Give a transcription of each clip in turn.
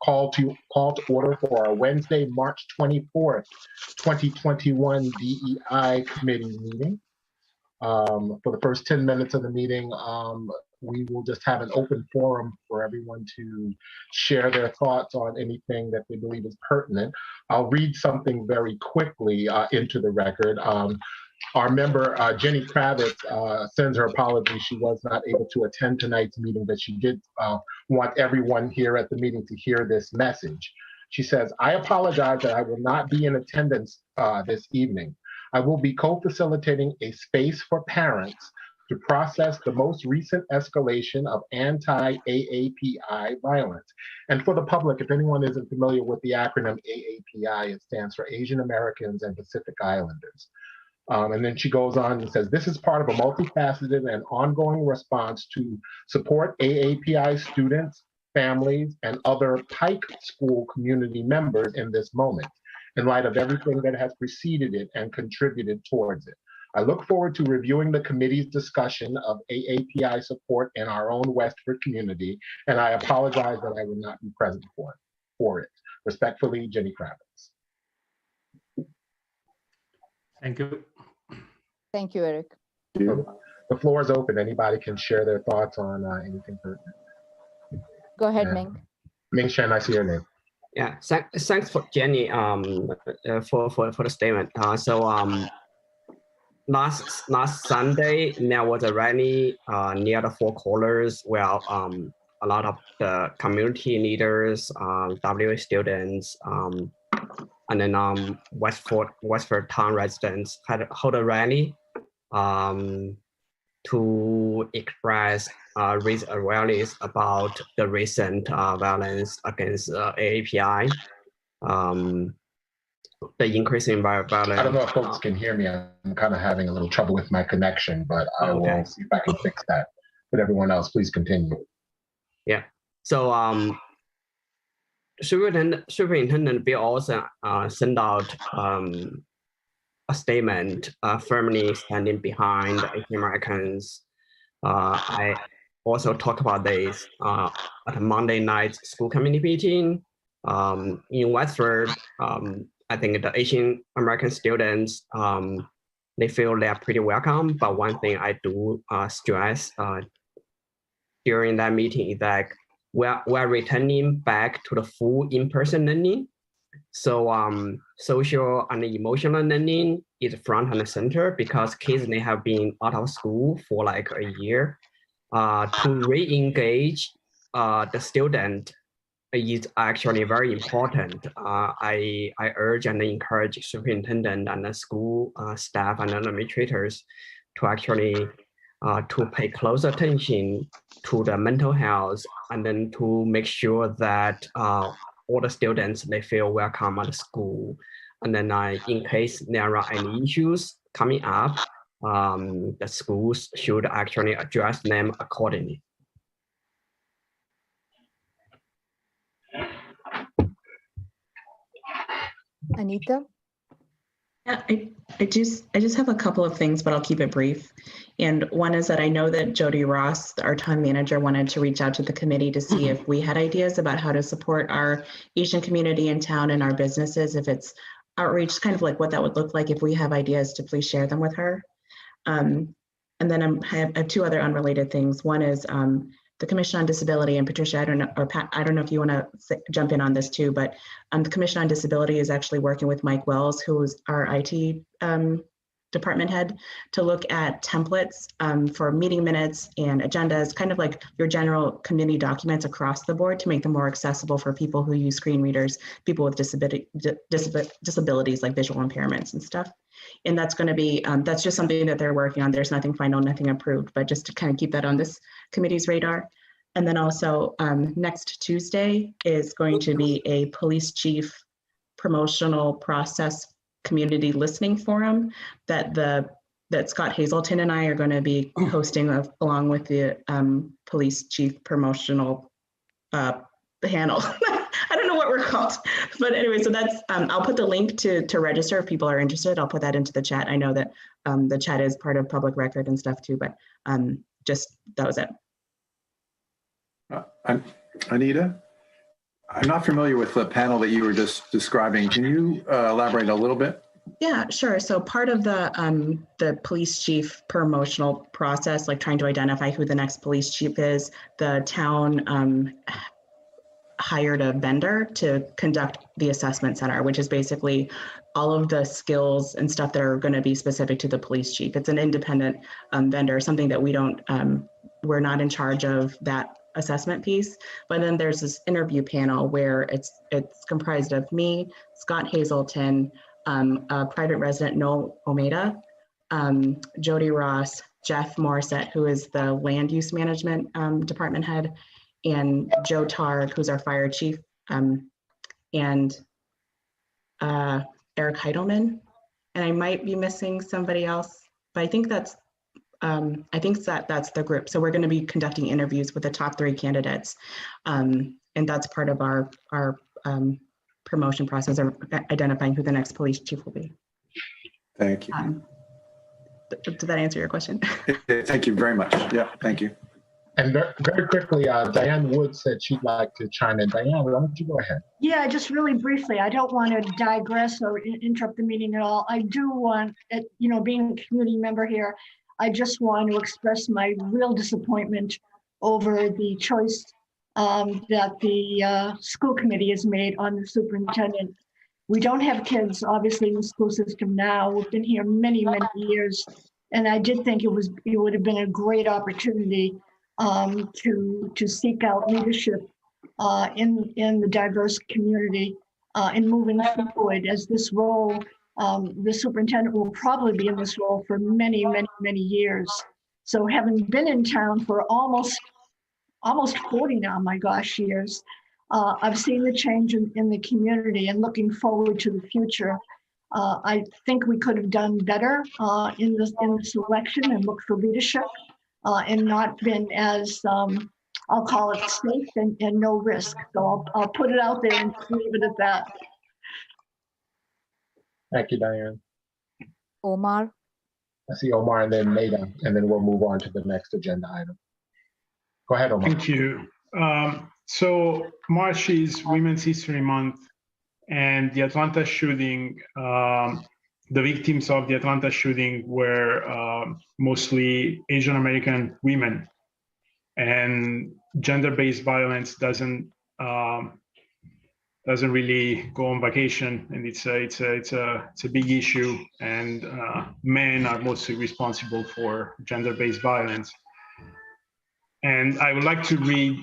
call to order for our Wednesday, March 24th, 2021 DEI committee meeting. For the first 10 minutes of the meeting, we will just have an open forum for everyone to share their thoughts on anything that they believe is pertinent. I'll read something very quickly into the record. Our member, Jenny Kravitz, sends her apologies. She was not able to attend tonight's meeting, but she did want everyone here at the meeting to hear this message. She says, I apologize that I will not be in attendance this evening. I will be co-facilitating a space for parents to process the most recent escalation of anti-AAPI violence. And for the public, if anyone isn't familiar with the acronym AAPI, it stands for Asian Americans and Pacific Islanders. And then she goes on and says, this is part of a multifaceted and ongoing response to support AAPI students, families, and other Pike School community members in this moment, in light of everything that has preceded it and contributed towards it. I look forward to reviewing the committee's discussion of AAPI support in our own Westford community, and I apologize that I will not be present for it. Respectfully, Jenny Kravitz. Thank you. Thank you, Eric. The floor is open. Anybody can share their thoughts on anything pertinent. Go ahead, Ming. Ming Shen, I see your name. Yeah, thanks for Jenny for the statement. Last Sunday there was a rally near the Four Corners where a lot of the community leaders, WA students, and then Westford town residents hold a rally to express raise awareness about the recent violence against AAPI, the increasing violence. I don't know if folks can hear me. I'm kind of having a little trouble with my connection, but I will see if I can fix that. But everyone else, please continue. Yeah. So Superintendent Bill also sent out a statement firmly standing behind Asian Americans. I also talked about this at a Monday night school committee meeting in Westford. I think the Asian American students, they feel they are pretty welcome. But one thing I do stress during that meeting is that we're returning back to the full in-person learning. So social and emotional learning is front and center because kids, they have been out of school for like a year. To re-engage the student is actually very important. I urge and encourage superintendent and the school staff and administrators to actually to pay close attention to the mental health and then to make sure that all the students, they feel welcome at school. And then in case there are any issues coming up, the schools should actually address them accordingly. Anita? Yeah, I just have a couple of things, but I'll keep it brief. And one is that I know that Jody Ross, our town manager, wanted to reach out to the committee to see if we had ideas about how to support our Asian community in town and our businesses. If it's outreach, kind of like what that would look like. If we have ideas, to please share them with her. And then I have two other unrelated things. One is the Commission on Disability, and Patricia, I don't know, or Pat, I don't know if you want to jump in on this too, but the Commission on Disability is actually working with Mike Wells, who is our IT department head, to look at templates for meeting minutes and agendas, kind of like your general committee documents across the board, to make them more accessible for people who use screen readers, people with disabilities like visual impairments and stuff. And that's going to be, that's just something that they're working on. There's nothing final, nothing approved, but just to kind of keep that on this committee's radar. And then also next Tuesday is going to be a police chief promotional process community listening forum that Scott Hazelton and I are going to be hosting along with the police chief promotional panel. I don't know what we're called, but anyway, so that's, I'll put the link to register if people are interested. I'll put that into the chat. I know that the chat is part of public record and stuff too, but just, that was it. Anita, I'm not familiar with the panel that you were just describing. Can you elaborate a little bit? Yeah, sure. So part of the police chief promotional process, like trying to identify who the next police chief is, the town hired a vendor to conduct the assessment center, which is basically all of the skills and stuff that are going to be specific to the police chief. It's an independent vendor, something that we're not in charge of that assessment piece. But then there's this interview panel where it's comprised of me, Scott Hazelton, a private resident, Noel Omeda, Jody Ross, Jeff Morissette, who is the land use management department head, and Joe Targ, who's our fire chief, and Eric Heidelman. And I might be missing somebody else, but I think that's the group. So we're going to be conducting interviews with the top 3 candidates, and that's part of our promotion process of identifying who the next police chief will be. Thank you. Did that answer your question? Thank you very much. Yeah, thank you. And very quickly, Diane Wood said she'd like to chime in. Diane, why don't you go ahead? Yeah, just really briefly. I don't want to digress or interrupt the meeting at all. I do want, being a community member here, I just want to express my real disappointment over the choice that the school committee has made on the superintendent. We don't have kids, obviously, in the school system now. We've been here many, many years. And I did think it would have been a great opportunity to seek out leadership in the diverse community in moving forward, as this role, the superintendent will probably be in this role for many, many, many years. So having been in town for almost 40 now, my gosh, years, I've seen the change in the community, and looking forward to the future. I think we could have done better in the selection and look for leadership. And not been as, I'll call it safe and no risk. So I'll put it out there and leave it at that. Thank you, Diane. Omar. I see Omar and then Nada, and then we'll move on to the next agenda item. Go ahead, Omar. Thank you. So March is Women's History Month, and the Atlanta shooting, the victims of the Atlanta shooting were mostly Asian American women, and gender-based violence doesn't really go on vacation, and it's a big issue, and men are mostly responsible for gender-based violence. And I would like to read.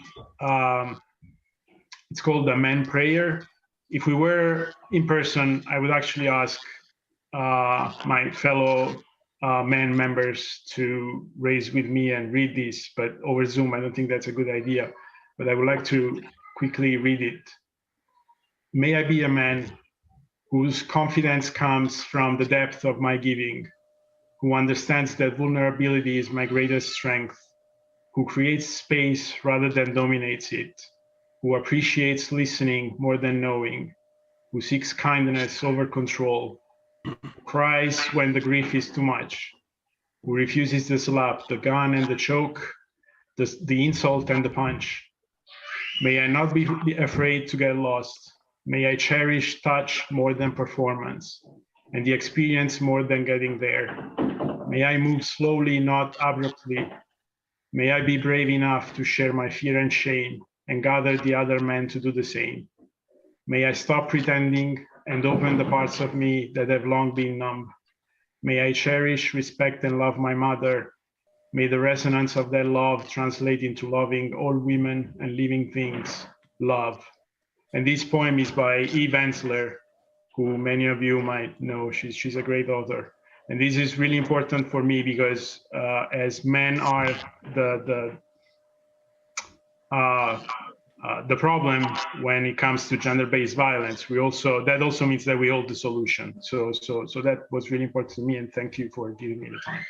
It's called the Men Prayer. If we were in person, I would actually ask my fellow men members to raise with me and read this, but over Zoom, I don't think that's a good idea. But I would like to quickly read it. May I be a man whose confidence comes from the depth of my giving, who understands that vulnerability is my greatest strength, who creates space rather than dominates it, who appreciates listening more than knowing, who seeks kindness over control, who cries when the grief is too much, who refuses the slap, the gun and the choke, the insult and the punch. May I not be afraid to get lost. May I cherish touch more than performance, and the experience more than getting there. May I move slowly, not abruptly. May I be brave enough to share my fear and shame and gather the other men to do the same. May I stop pretending and open the parts of me that have long been numb. May I cherish, respect, and love my mother. May the resonance of that love translate into loving all women and living things, love. And this poem is by Eve Ensler, who many of you might know. She's a great author. And this is really important for me because as men are the problem when it comes to gender-based violence, that also means that we hold the solution. So that was really important to me, and thank you for giving me the time.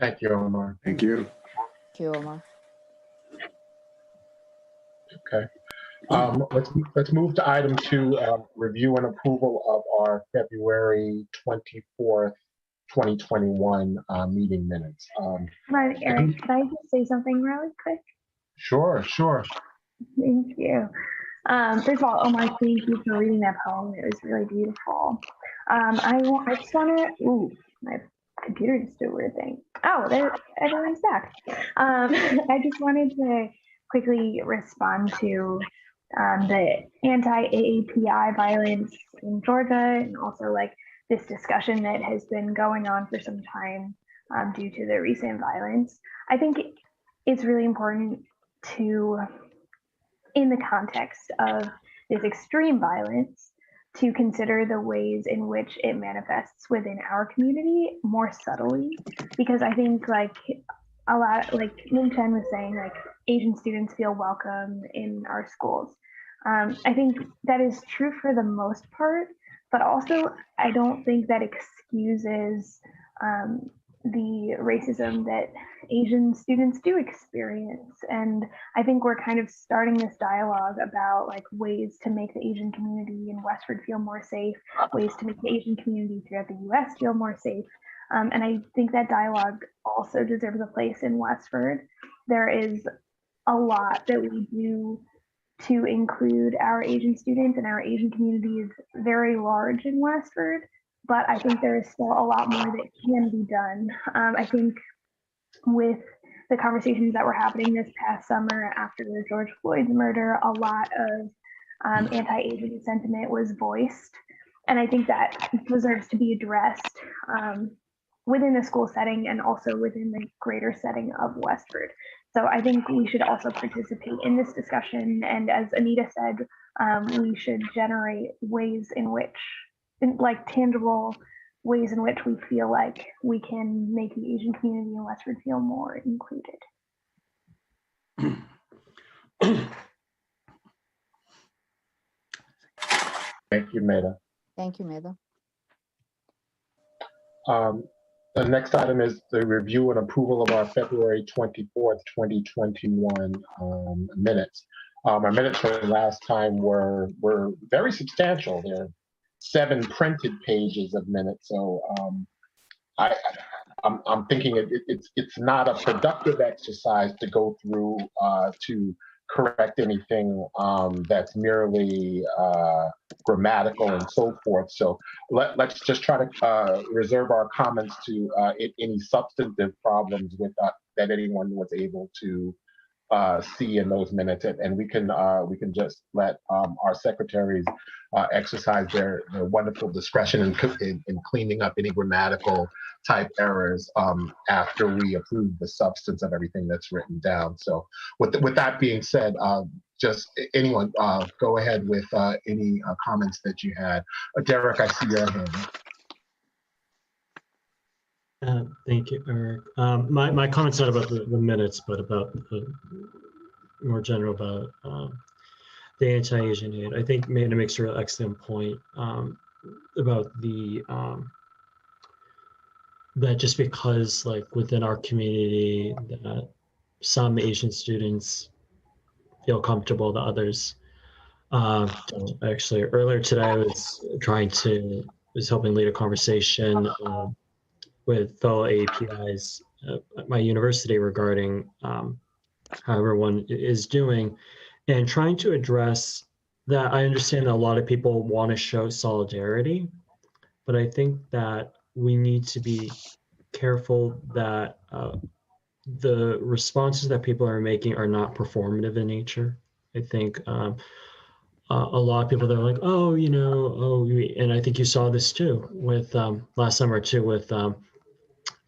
Thank you, Omar. Thank you. Thank you, Omar. Okay. Let's move to item 2, review and approval of our February 24th, 2021 meeting minutes. Eric, could I just say something really quick? Sure. Thank you. First of all, Omar, thank you for reading that poem. It was really beautiful. I just want to, ooh, my computer just did a weird thing. Oh, there, everyone's back. I just wanted to quickly respond to the anti-AAPI violence in Georgia, and also like this discussion that has been going on for some time due to the recent violence. I think it's really important to, in the context of this extreme violence, to consider the ways in which it manifests within our community more subtly, because I think like a lot, like Min Chen was saying, like Asian students feel welcome in our schools. I think that is true for the most part, but also I don't think that excuses the racism that Asian students do experience. And I think we're kind of starting this dialogue about like ways to make the Asian community in Westford feel more safe, ways to make the Asian community throughout the US feel more safe. And I think that dialogue also deserves a place in Westford. There is a lot that we do to include our Asian students, and our Asian community is very large in Westford, but I think there is still a lot more that can be done. I think with the conversations that were happening this past summer after the George Floyd murder, a lot of anti-Asian sentiment was voiced. And I think that deserves to be addressed within the school setting and also within the greater setting of Westford. So I think we should also participate in this discussion. And as Anita said, we should generate ways in which, like tangible ways in which we feel like we can make the Asian community in Westford feel more included. Thank you, Meda. Thank you, Meda. The next item is the review and approval of our February 24th, 2021 minutes. Our minutes from last time were very substantial. There are 7 printed pages of minutes. So I'm thinking it's not a productive exercise to go through to correct anything that's merely grammatical and so forth. So let's just try to reserve our comments to any substantive problems with that anyone was able to see in those minutes, and we can just let our secretaries exercise their wonderful discretion in cleaning up any grammatical type errors after we approve the substance of everything that's written down. So with that being said, just anyone go ahead with any comments that you had. Derek, I see your hand. Thank you, Eric. My comment's not about the minutes, but about more general about the anti-Asian hate. I think Manda makes a real excellent point about the that just because like within our community that some Asian students feel comfortable, the others don't. Actually, earlier today I was helping lead a conversation with fellow APIs at my university regarding how everyone is doing, and trying to address that. I understand that a lot of people want to show solidarity, but I think that we need to be careful that the responses that people are making are not performative in nature. I think a lot of people, they're like, oh, you know, and I think you saw this too with last summer too with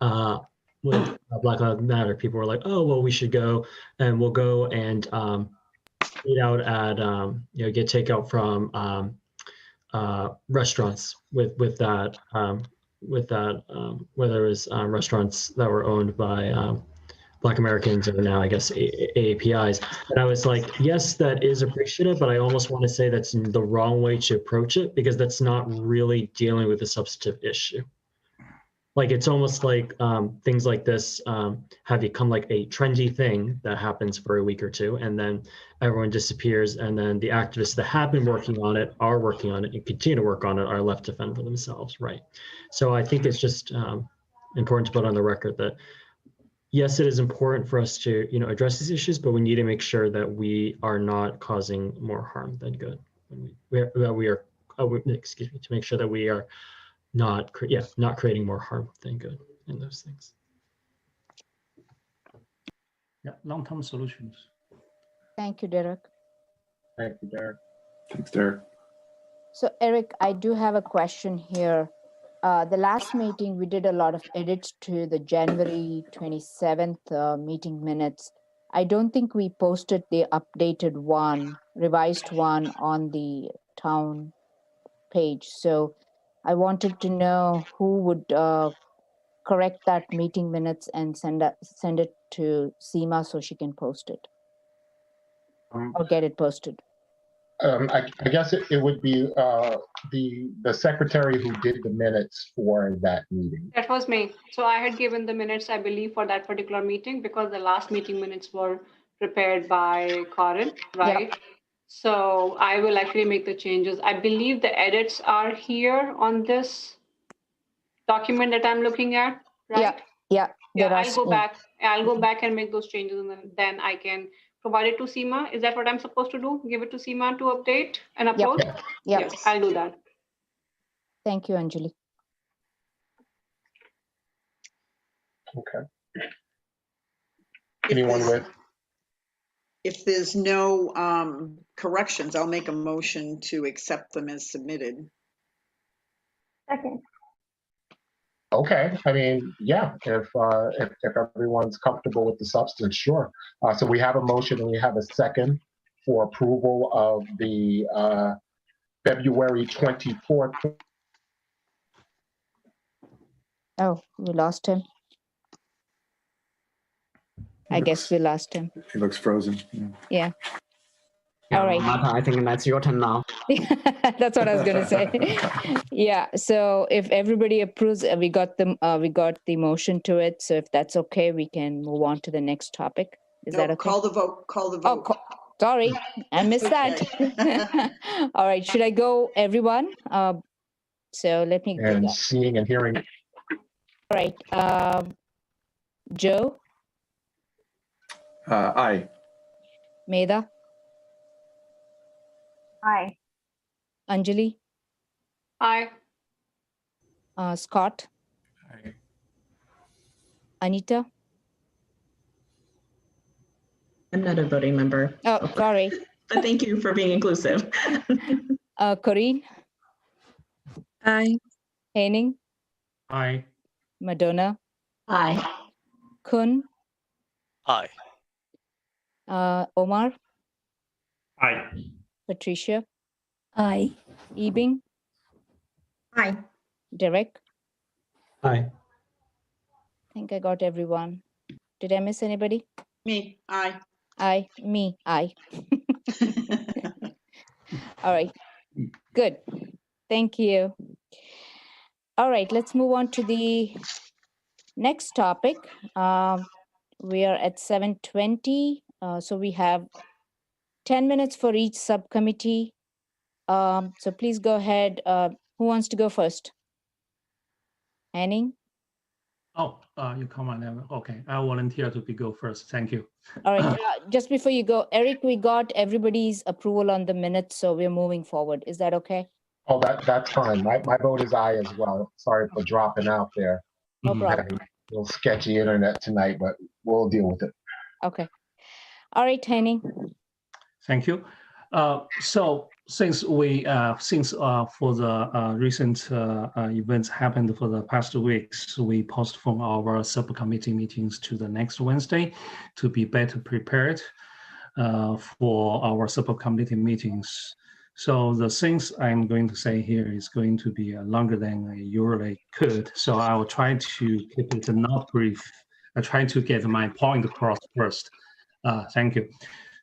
Black Lives Matter. People were like, oh, well, we should go and we'll go and eat out at, get takeout from restaurants with that, whether it was restaurants that were owned by Black Americans or now, I guess, AAPIs. And I was like, yes, that is appreciative, but I almost want to say that's the wrong way to approach it, because that's not really dealing with a substantive issue. Like, it's almost like things like this have become like a trendy thing that happens for a week or two, and then everyone disappears, and then the activists that have been working on it, are working on it, and continue to work on it, are left to fend for themselves, right? So I think it's just important to put on the record that yes, it is important for us to, address these issues, but we need to make sure that we are not causing more harm than good. Excuse me, to make sure that we are not creating more harm than good in those things. Yeah, long-term solutions. Thank you, Derek. Thank you, Derek. Thanks, Derek. So Eric, I do have a question here. The last meeting, we did a lot of edits to the January 27th meeting minutes. I don't think we posted the updated one, revised one on the town page. So I wanted to know who would correct that meeting minutes and send it to Seema so she can post it or get it posted. I guess it would be the secretary who did the minutes for that meeting. That was me. So I had given the minutes, I believe, for that particular meeting because the last meeting minutes were prepared by Corin, right? Yep. So I will actually make the changes. I believe the edits are here on this document that I'm looking at, right? Yeah. I'll go back and make those changes, and then I can provide it to Seema. Is that what I'm supposed to do? Give it to Seema to update and upload? Yep. Yes, I'll do that. Thank you, Anjali. Okay. Anyone with? If there's no corrections, I'll make a motion to accept them as submitted. Second. Okay, I mean, yeah, if everyone's comfortable with the substance, sure. So we have a motion and we have a second for approval of the February 24th. Oh, we lost him. I guess we lost him. He looks frozen. Yeah. Yeah, all right. Martha, I think that's your turn now. That's what I was going to say. Yeah. So if everybody approves, we got the motion to it. So if that's okay, we can move on to the next topic. Is that okay? Call the vote. Call the vote. Oh, sorry, I missed that. All right. Should I go, everyone? So let me. And seeing and hearing. All right. Joe. Aye. Medha. Aye. Anjali. Aye. Scott. Aye. Anita. I'm not a voting member. Oh, sorry. But thank you for being inclusive. Corinne. Aye. Henning. Aye. Madonna. Aye. Kun. Aye. Omar. Aye. Patricia. Aye. Ebing. Aye. Derek. Aye. I think I got everyone. Did I miss anybody? Me, aye. Aye. Me, aye. All right. Good. Thank you. All right, let's move on to the next topic. We are at 7:20. So we have 10 minutes for each subcommittee. So please go ahead. Who wants to go first? Henning? Oh, you come on now. Okay, I volunteer to go first. Thank you. All right, just before you go, Eric, we got everybody's approval on the minutes, so we're moving forward. Is that okay? Oh, that's fine. My vote is aye as well. Sorry for dropping out there. No problem. Having a little sketchy internet tonight, but we'll deal with it. Okay. All right, Henning. Thank you. So since for the recent events happened for the past weeks, we postponed our subcommittee meetings to the next Wednesday to be better prepared for our subcommittee meetings. So the things I'm going to say here is going to be longer than I usually could. So I will try to keep it not brief. I try to get my point across first. Thank you.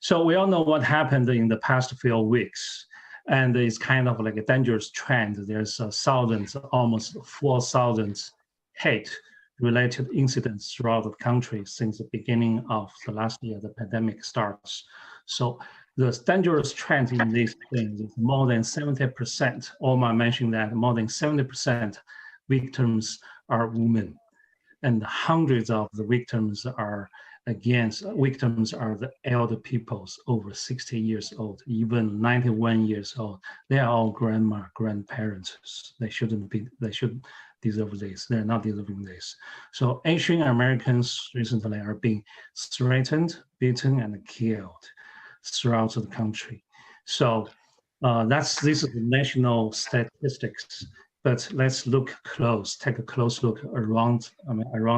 So we all know what happened in the past few weeks, and it's kind of like a dangerous trend. There's thousands, almost 4,000 hate-related incidents throughout the country since the beginning of the last year, the pandemic starts. So the dangerous trend in these things is more than 70%. Omar mentioned that more than 70% victims are women. and hundreds of the victims are the elder peoples over 60 years old, even 91 years old. They are all grandparents. They should deserve this. They're not deserving this. So Asian Americans recently are being threatened, beaten, and killed throughout the country. So this is the national statistics. But let's look close, take a close look around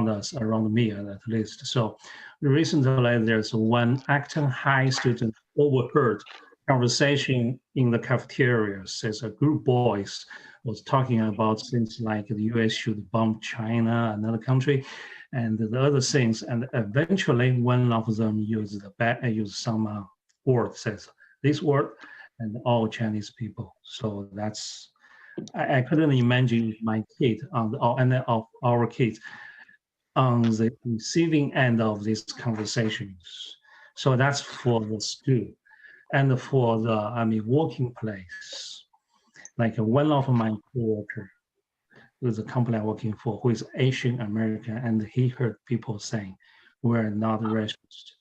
us, around me at least. So recently there's one Acton High student overheard conversation in the cafeteria. Says a group of boys was talking about things like the US should bomb China, another country, and the other things. And eventually one of them used some word, says this word, and all Chinese people. So that's, I couldn't imagine my kid and our kids on the receiving end of these conversations. So that's for the school. And for the working place, like one of my coworkers with the company I'm working for, who is Asian American, and he heard people saying, "We're not racist,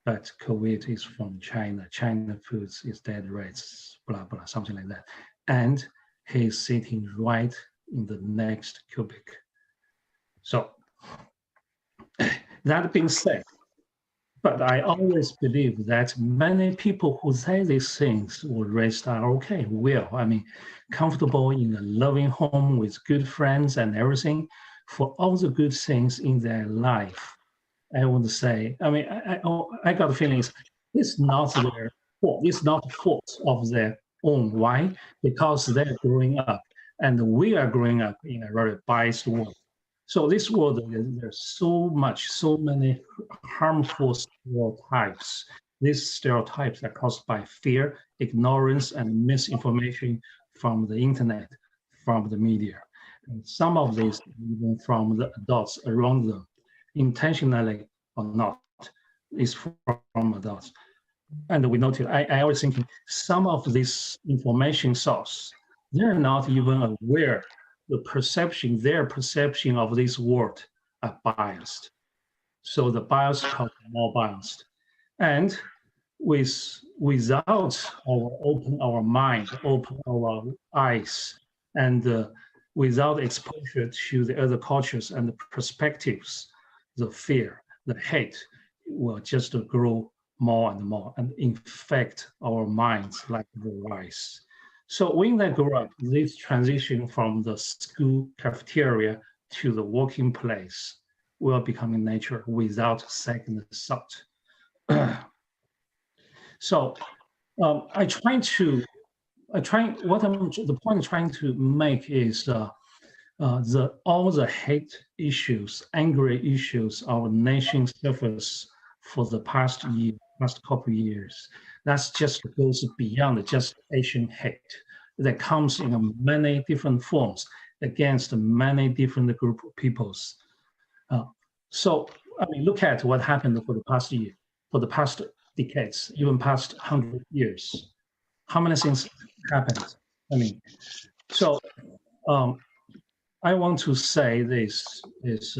but COVID is from China. China foods is dead rats, blah blah, something like that." And he's sitting right in the next cubic. So that being said, but I always believe that many people who say these things were raised are okay, comfortable in a loving home with good friends and everything, for all the good things in their life. I would say, I got the feelings it's not their fault. It's not the fault of their own. Why? Because they're growing up, and we are growing up in a very biased world. So this world, there's so many harmful stereotypes. These stereotypes are caused by fear, ignorance, and misinformation from the internet, from the media. And some of these even from the adults around them, intentionally or not, is from adults. And we notice, I always thinking, some of this information source, they're not even aware their perception of this world are biased. So the bias becomes more biased. And without open our mind, open our eyes, and without exposure to the other cultures and the perspectives, the fear, the hate will just grow more and more and infect our minds like the virus. So when they grow up, this transition from the school cafeteria to the working place will become in nature without second thought. So the point I'm trying to make is all the hate issues, angry issues our nation suffers for the past couple of years. That just goes beyond just Asian hate. That comes in many different forms against many different group of peoples. Look at what happened for the past year, for the past decades, even past 100 years. How many things happened? I want to say this is,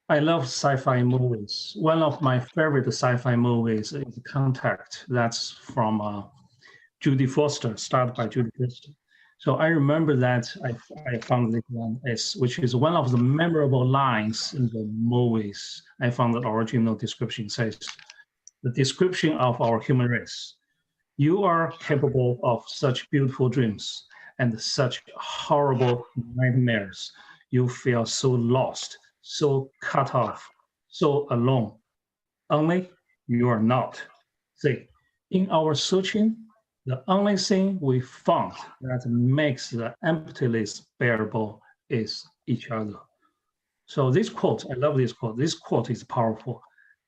I love sci-fi movies. One of my favorite sci-fi movies is Contact. That's from Judy Foster, starred by Judy Foster. So I remember that I found this one, which is one of the memorable lines in the movies. I found the original description says, the description of our human race. You are capable of such beautiful dreams and such horrible nightmares. You feel so lost, so cut off, so alone. Only you are not. See, in our searching, the only thing we found that makes the emptiness bearable is each other. So this quote, I love this quote. This quote is powerful.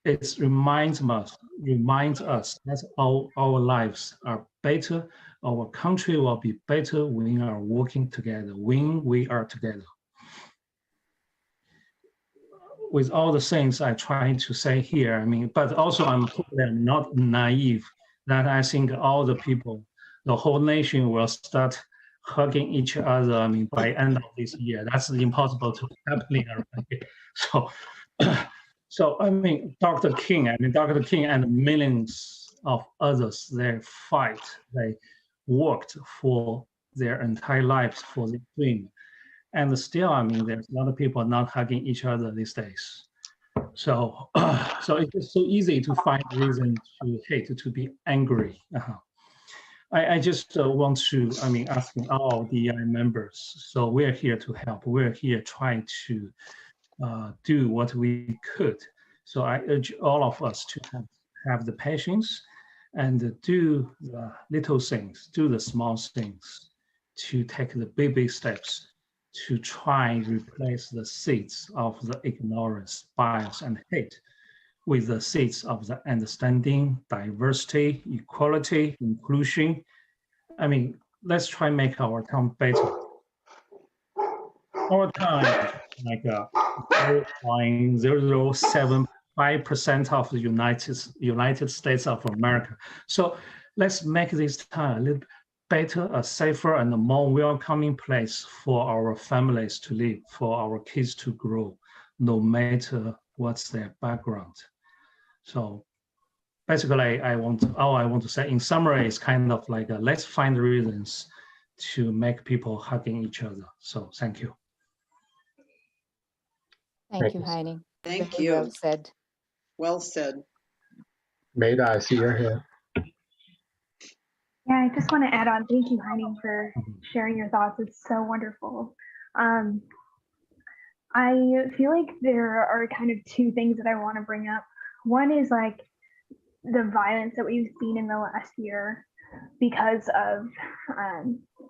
It reminds us that our lives are better, our country will be better when we are working together, when we are together. With all the things I try to say here, but also I'm not naive that I think all the people, the whole nation will start hugging each other. I mean, by end of this year, that's impossible to happening already. So, so I mean, Dr. King and millions of others, they fight, they worked for their entire lives for the dream. And still, I mean, there's a lot of people not hugging each other these days. So, so it's so easy to find reason to hate, to be angry. I just want to, I mean, asking all DEI members. So we're here to help. We're here trying to do what we could. So I urge all of us to have the patience and do the little things, do the small things, to take the big steps to try and replace the seeds of the ignorance, bias, and hate with the seeds of the understanding, diversity, equality, inclusion. I mean, let's try and make our town better. Our town is like 0.0075% of the United States of America. So let's make this town a little better, a safer, and a more welcoming place for our families to live, for our kids to grow, no matter what's their background. So basically, all I want to say in summary is kind of like let's find reasons to make people hugging each other. So thank you. Thank you, Heini. Thank Very you. well said. Well said. Maida, I see your hand. Yeah, I just want to add on. Thank you, Heini, for sharing your thoughts. It's so wonderful. I feel like there are kind of two things that I want to bring up. One is like the violence that we've seen in the last year because of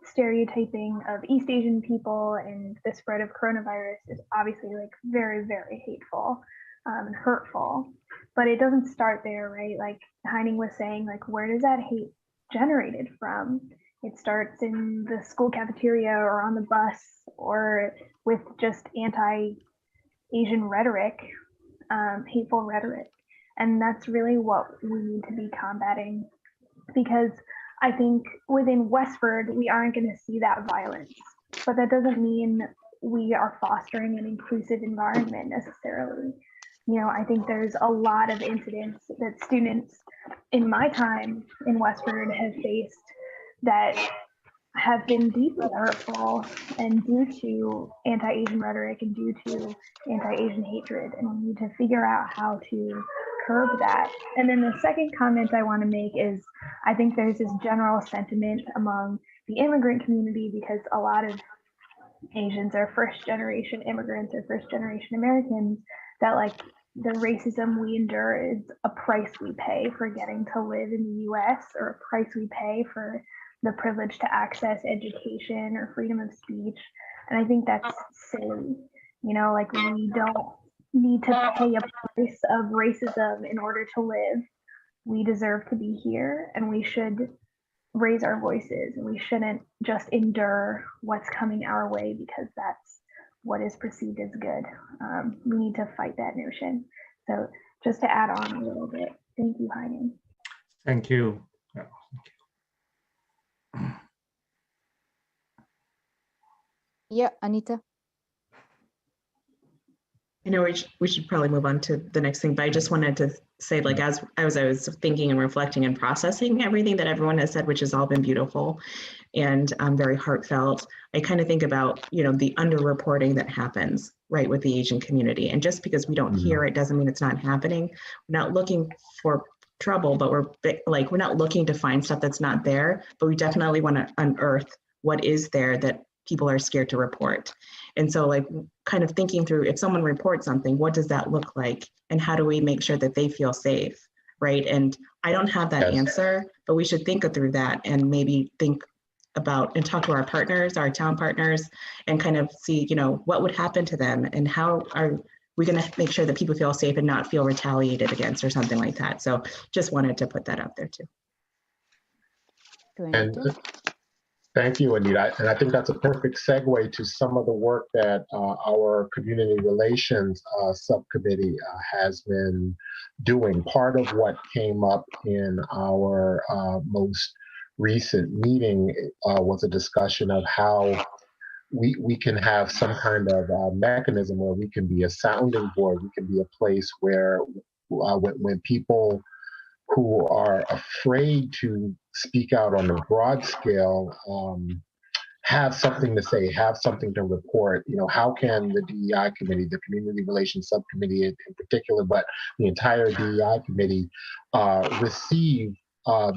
stereotyping of East Asian people, and the spread of coronavirus is obviously like very, very hateful and hurtful. But it doesn't start there, right? Like Heini was saying, like, where does that hate generated from? It starts in the school cafeteria or on the bus or with just anti-Asian rhetoric, hateful rhetoric. And that's really what we need to be combating, because I think within Westford, we aren't going to see that violence, but that doesn't mean we are fostering an inclusive environment necessarily. You know, I think there's a lot of incidents that students in my time in Westford have faced that have been deeply hurtful and due to anti-Asian rhetoric and due to anti-Asian hatred. And we need to figure out how to curb that. And then the second comment I want to make is I think there's this general sentiment among the immigrant community, because a lot of Asians are first generation immigrants or first generation Americans, that like the racism we endure is a price we pay for getting to live in the US, or a price we pay for the privilege to access education or freedom of speech. And I think that's silly. You know, like we don't need to pay a price of racism in order to live. We deserve to be here, and we should raise our voices, and we shouldn't just endure what's coming our way because that's what is perceived as good. We need to fight that notion. So just to add on a little bit, thank you, Heini. Thank you. Yeah, Anita. I know we should probably move on to the next thing, but I just wanted to say, like, as I was thinking and reflecting and processing everything that everyone has said, which has all been beautiful and very heartfelt, I kind of think about, you know, the underreporting that happens, right, with the Asian community. And just because we don't hear it doesn't mean it's not happening. We're not looking for trouble, but we're not looking to find stuff that's not there, but we definitely want to unearth what is there that people are scared to report. And so like kind of thinking through, if someone reports something, what does that look like? And how do we make sure that they feel safe, right? And I don't have that answer, but we should think through that and maybe think about and talk to our partners, our town partners, and kind of see, you know, what would happen to them and how are we going to make sure that people feel safe and not feel retaliated against or something like that. So just wanted to put that out there too. And thank you, Anita. And I think that's a perfect segue to some of the work that our community relations subcommittee has been doing. Part of what came up in our most recent meeting was a discussion of how we can have some kind of mechanism where we can be a sounding board. We can be a place where when people who are afraid to speak out on a broad scale have something to say, have something to report. How can the DEI committee, the community relations subcommittee in particular, but the entire DEI committee receive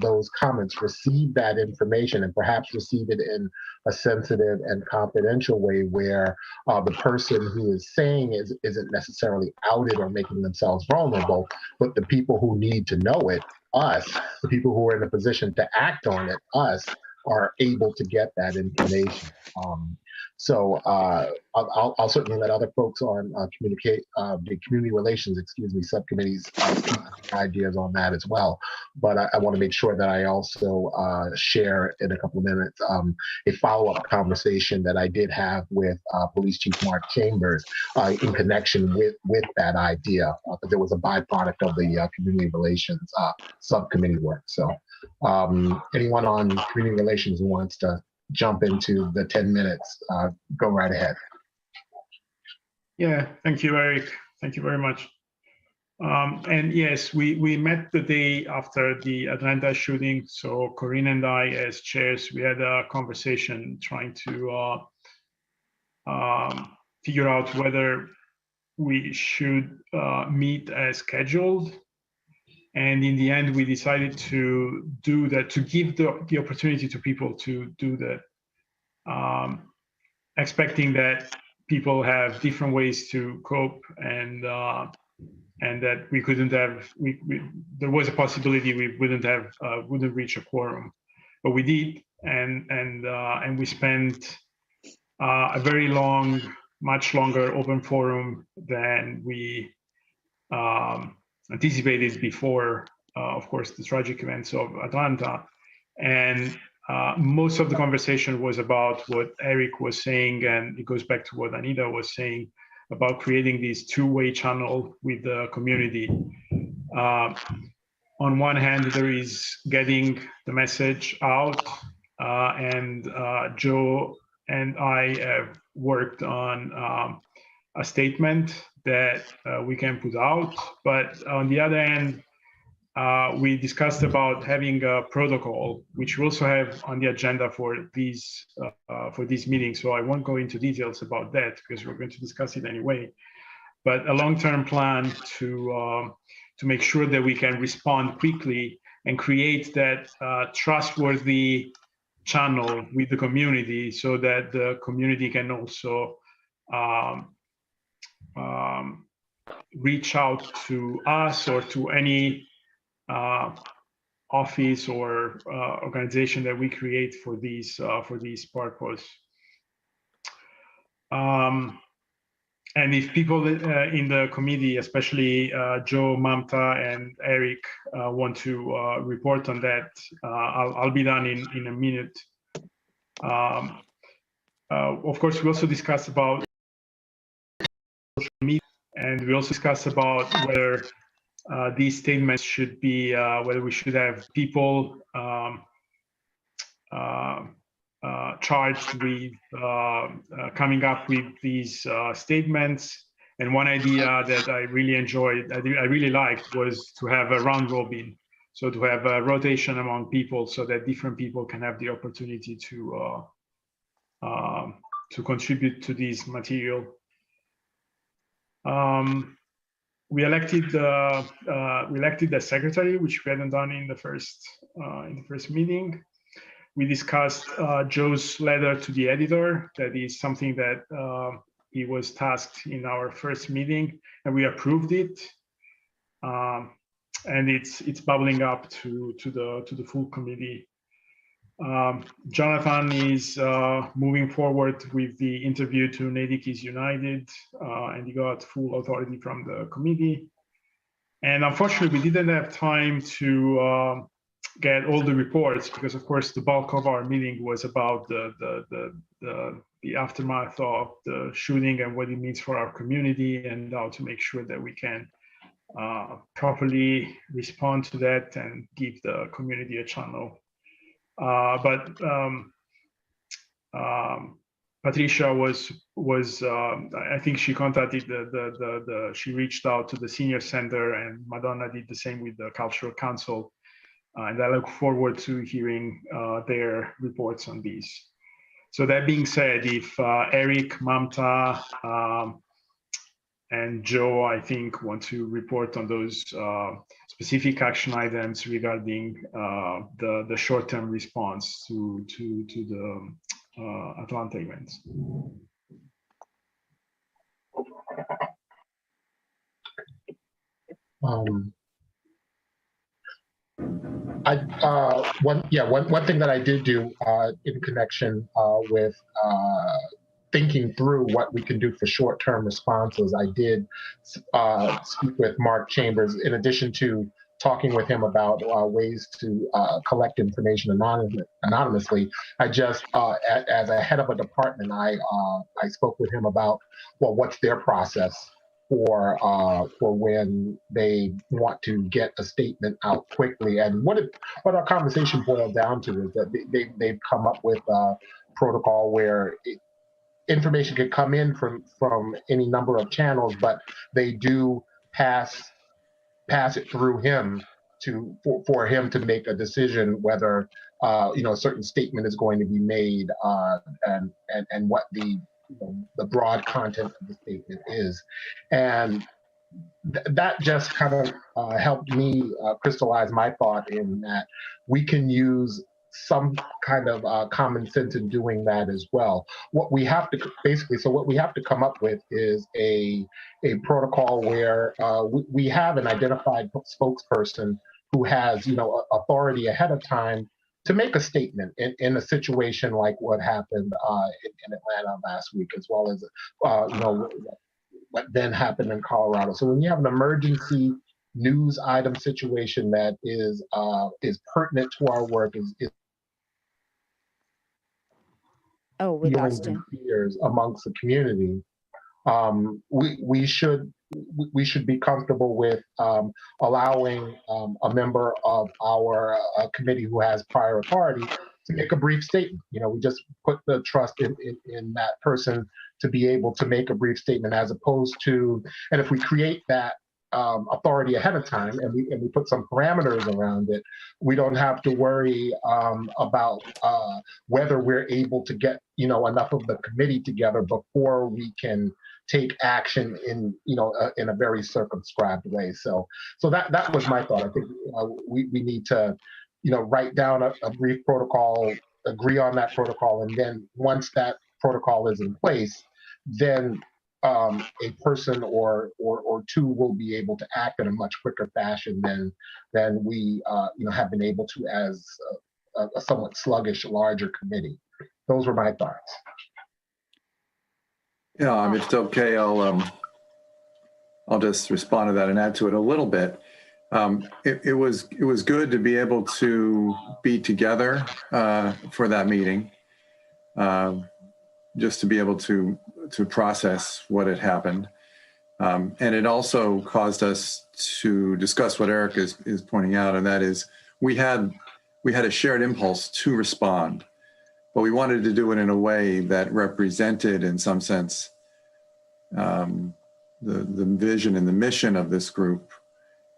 those comments, receive that information, and perhaps receive it in a sensitive and confidential way where the person who is saying isn't necessarily outed or making themselves vulnerable, but the people who need to know it, us, the people who are in a position to act on it, us, are able to get that information. So I'll certainly let other folks on the community relations, subcommittees speak ideas on that as well. But I want to make sure that I also share in a couple of minutes a follow-up conversation that I did have with Police Chief Mark Chambers in connection with that idea. But there was a byproduct of the community relations subcommittee work. So anyone on community relations who wants to jump into the 10 minutes, go right ahead. Yeah, thank you, Eric. Thank you very much. And yes, we met the day after the Atlanta shooting. So Corinne and I, as chairs, we had a conversation trying to figure out whether we should meet as scheduled. And in the end, we decided to do that, to give the opportunity to people to do that, expecting that people have different ways to cope, and that we couldn't have, there was a possibility we wouldn't reach a quorum, but we did, and we spent a very long, much longer open forum than we anticipated before, of course, the tragic events of Atlanta. And most of the conversation was about what Eric was saying, and it goes back to what Anita was saying about creating this two-way channel with the community. On one hand, there is getting the message out, and Joe and I have worked on a statement that we can put out. But on the other hand, we discussed about having a protocol, which we also have on the agenda for these meetings. So I won't go into details about that because we're going to discuss it anyway. But a long-term plan to make sure that we can respond quickly and create that trustworthy channel with the community, so that the community can also reach out to us or to any office or organization that we create for these purpose. And if people in the committee, especially Joe, Mamta, and Eric, want to report on that, I'll be done in a minute. Of course, we also discussed about social media, and we also discussed about whether these statements should be, whether we should have people charged with coming up with these statements. And one idea that I really enjoyed, I really liked, was to have a round robin. So to have a rotation among people so that different people can have the opportunity to contribute to this material. We elected the secretary, which we hadn't done in the first meeting. We discussed Joe's letter to the editor. That is something that he was tasked in our first meeting, and we approved it. And it's bubbling up to the full committee. Jonathan is moving forward with the interview to NADIC is United, and he got full authority from the committee. And unfortunately, we didn't have time to get all the reports because, of course, the bulk of our meeting was about the aftermath of the shooting and what it means for our community, and how to make sure that we can properly respond to that and give the community a channel. Patricia was I think she contacted she reached out to the senior center, and Madonna did the same with the cultural council, and I look forward to hearing their reports on these. So that being said, if Eric, Mamta, and Joe, I think, want to report on those specific action items regarding the short-term response to the Atlanta events. One thing that I did do in connection with thinking through what we can do for short-term responses, I did speak with Mark Chambers, in addition to talking with him about ways to collect information anonymously. I just, as a head of a department, I spoke with him about, well, what's their process for when they want to get a statement out quickly. And what our conversation boiled down to is that they've come up with a protocol where information can come in from any number of channels, but they do pass it through him for him to make a decision whether a certain statement is going to be made and what the broad content of the statement is. And that just kind of helped me crystallize my thought in that we can use some kind of common sense in doing that as well. What we have to come up with is a protocol where we have an identified spokesperson who has authority ahead of time to make a statement in a situation like what happened in Atlanta last week, as well as what then happened in Colorado. So when you have an emergency news item situation that is pertinent to our work, is we lost him. Fears amongst the community, we should be comfortable with allowing a member of our committee who has prior authority to make a brief statement. We just put the trust in that person to be able to make a brief statement, as opposed to, and if we create that authority ahead of time and we put some parameters around it, we don't have to worry about whether we're able to get enough of the committee together before we can take action in a very circumscribed way. So that was my thought. I think we need to write down a brief protocol, agree on that protocol, and then once that protocol is in place, then a person or two will be able to act in a much quicker fashion than we have been able to as a somewhat sluggish larger committee. Those were my thoughts. Yeah, if it's okay, I'll just respond to that and add to it a little bit. It was good to be able to be together for that meeting, just to be able to process what had happened. And it also caused us to discuss what Eric is pointing out, and that is we had a shared impulse to respond, but we wanted to do it in a way that represented, in some sense, the vision and the mission of this group,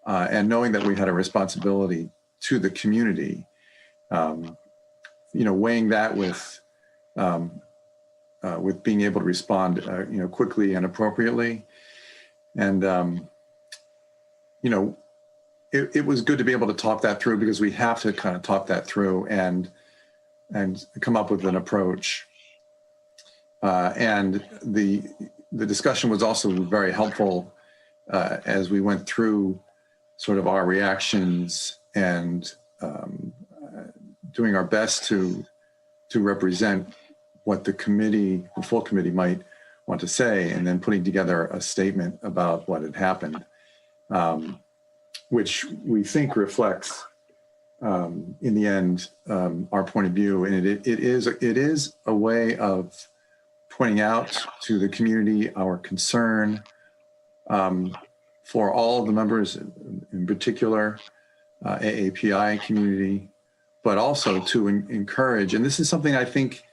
and knowing that we had a responsibility to the community, weighing that with being able to respond, quickly and appropriately. And, it was good to be able to talk that through, because we have to kind of talk that through and come up with an approach. And the discussion was also very helpful as we went through sort of our reactions and doing our best to represent what the full committee might want to say, and then putting together a statement about what had happened, which we think reflects, in the end, our point of view. And it is a way of pointing out to the community our concern for all of the members, in particular, AAPI community, but also to encourage, and this is something I think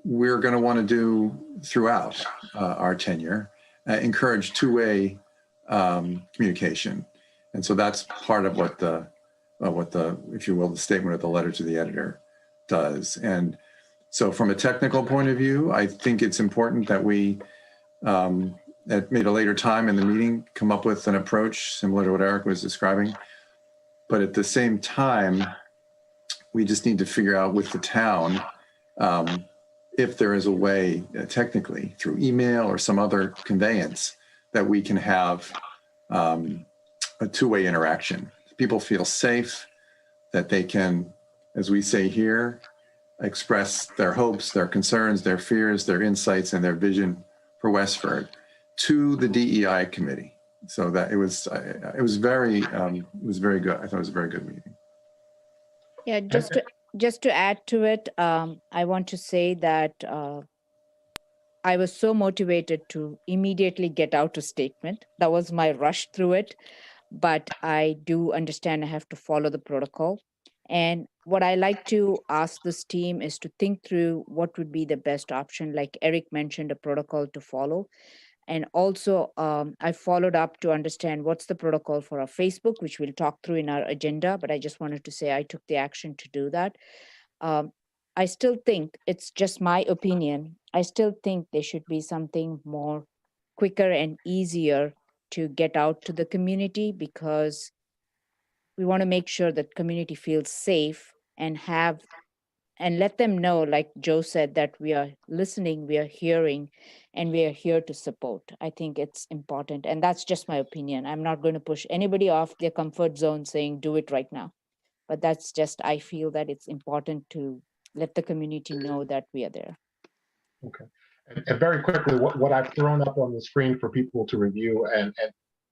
we're going to want to do throughout our tenure, encourage two-way communication. And so that's part of what the, if you will, the statement or the letter to the editor does. And so from a technical point of view, I think it's important that we, at maybe a later time in the meeting, come up with an approach similar to what Eric was describing. But at the same time, we just need to figure out with the town if there is a way, technically, through email or some other conveyance, that we can have a two-way interaction. People feel safe, that they can, as we say here, express their hopes, their concerns, their fears, their insights, and their vision for Westford to the DEI committee. So that it was very good. I thought it was a very good meeting. Yeah, just to add to it, I want to say that I was so motivated to immediately get out a statement. That was my rush through it, but I do understand I have to follow the protocol. And what I like to ask this team is to think through what would be the best option. Like Eric mentioned, a protocol to follow. And also, I followed up to understand what's the protocol for our Facebook, which we'll talk through in our agenda. But I just wanted to say I took the action to do that. I still think, it's just my opinion, I still think there should be something more quicker and easier to get out to the community, because we want to make sure that community feels safe and let them know, like Joe said, that we are listening, we are hearing, and we are here to support. I think it's important. And that's just my opinion. I'm not going to push anybody off their comfort zone saying, do it right now. But that's just, I feel that it's important to let the community know that we are there. Okay. And very quickly, what I've thrown up on the screen for people to review, and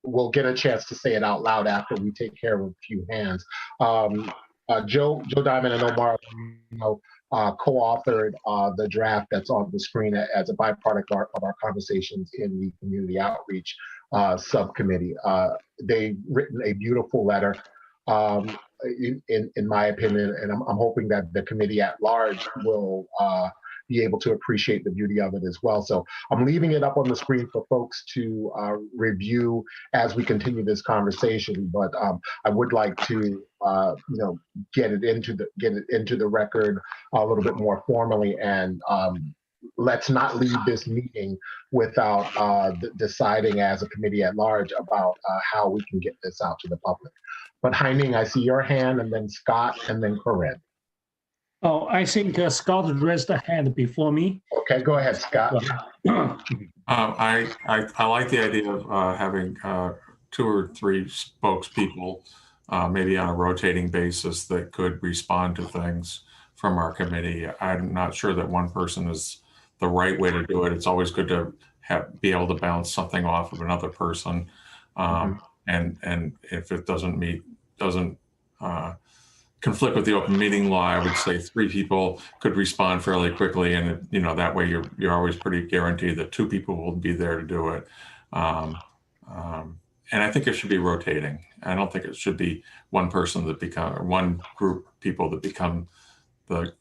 we'll get a chance to say it out loud after we take care of a few hands. Joe Diamond and Omar, co-authored the draft that's on the screen as a byproduct of our conversations in the community outreach subcommittee. They've written a beautiful letter, in my opinion, and I'm hoping that the committee at large will be able to appreciate the beauty of it as well. So I'm leaving it up on the screen for folks to review as we continue this conversation. But I would like to, get it into the record a little bit more formally, and let's not leave this meeting without deciding as a committee at large about how we can get this out to the public. But Haining, I see your hand, and then Scott, and then Corinne. Oh, I think Scott raised a hand before me. Okay, go ahead, Scott. I like the idea of having 2 or 3 spokespeople, maybe on a rotating basis, that could respond to things from our committee. I'm not sure that one person is the right way to do it. It's always good to be able to bounce something off of another person, and if it doesn't conflict with the open meeting law, I would say 3 people could respond fairly quickly, and that way you're always pretty guaranteed that 2 people will be there to do it. And I think it should be rotating. I don't think it should be one person or one group of people that become that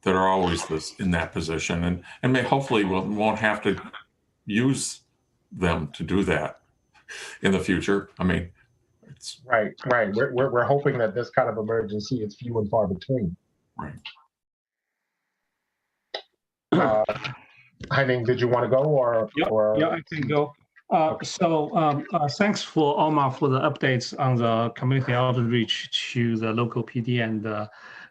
are always in that position, and hopefully won't have to use them to do that in the future. I mean, it's right. We're hoping that this kind of emergency is few and far between. Right. Haining, did you want to go or? Yeah, I can go. So thanks for Omar for the updates on the community outreach to the local PD and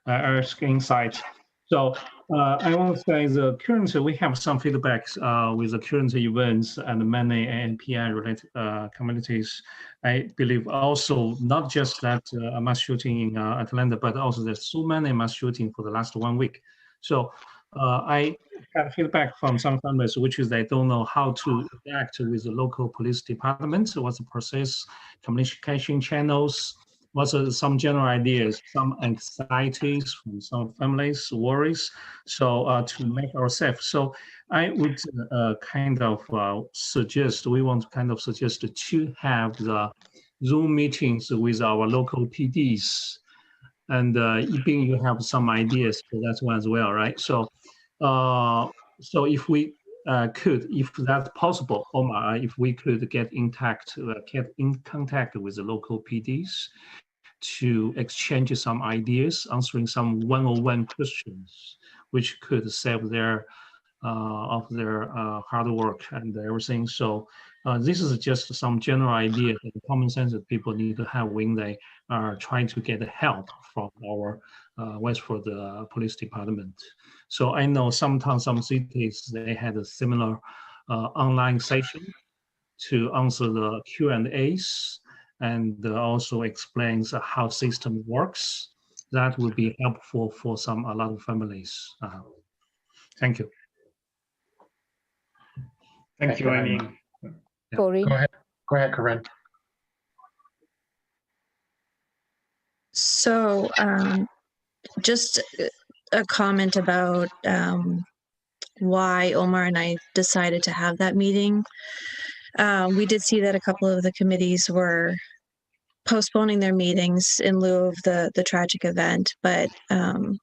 Eric's insights. So I want to say currently we have some feedbacks with the current events and many NPI related communities. I believe also not just that mass shooting in Atlanta, but also there's so many mass shooting for the last 1 week. So I had feedback from some families, which is they don't know how to interact with the local police department. So what's the process, communication channels, what's some general ideas, some anxieties from some families, worries. So to make ourselves. So I would suggest to have the Zoom meetings with our local PDs and being you have some ideas for that one as well, right? So, so if we could, if that's possible, Omar, if we could get in contact with the local PDs to exchange some ideas, answering some one-on-one questions, which could save their hard work and everything. So this is just some general idea and common sense that people need to have when they are trying to get help from our Westford Police Department. So I know sometimes some cities, they had a similar online session to answer the Q&As and also explains how system works. That would be helpful for a lot of families. Thank you. Thank you, Amy. Corinne? Go ahead, Corinne. So just a comment about why Omar and I decided to have that meeting. We did see that a couple of the committees were postponing their meetings in lieu of the tragic event, but and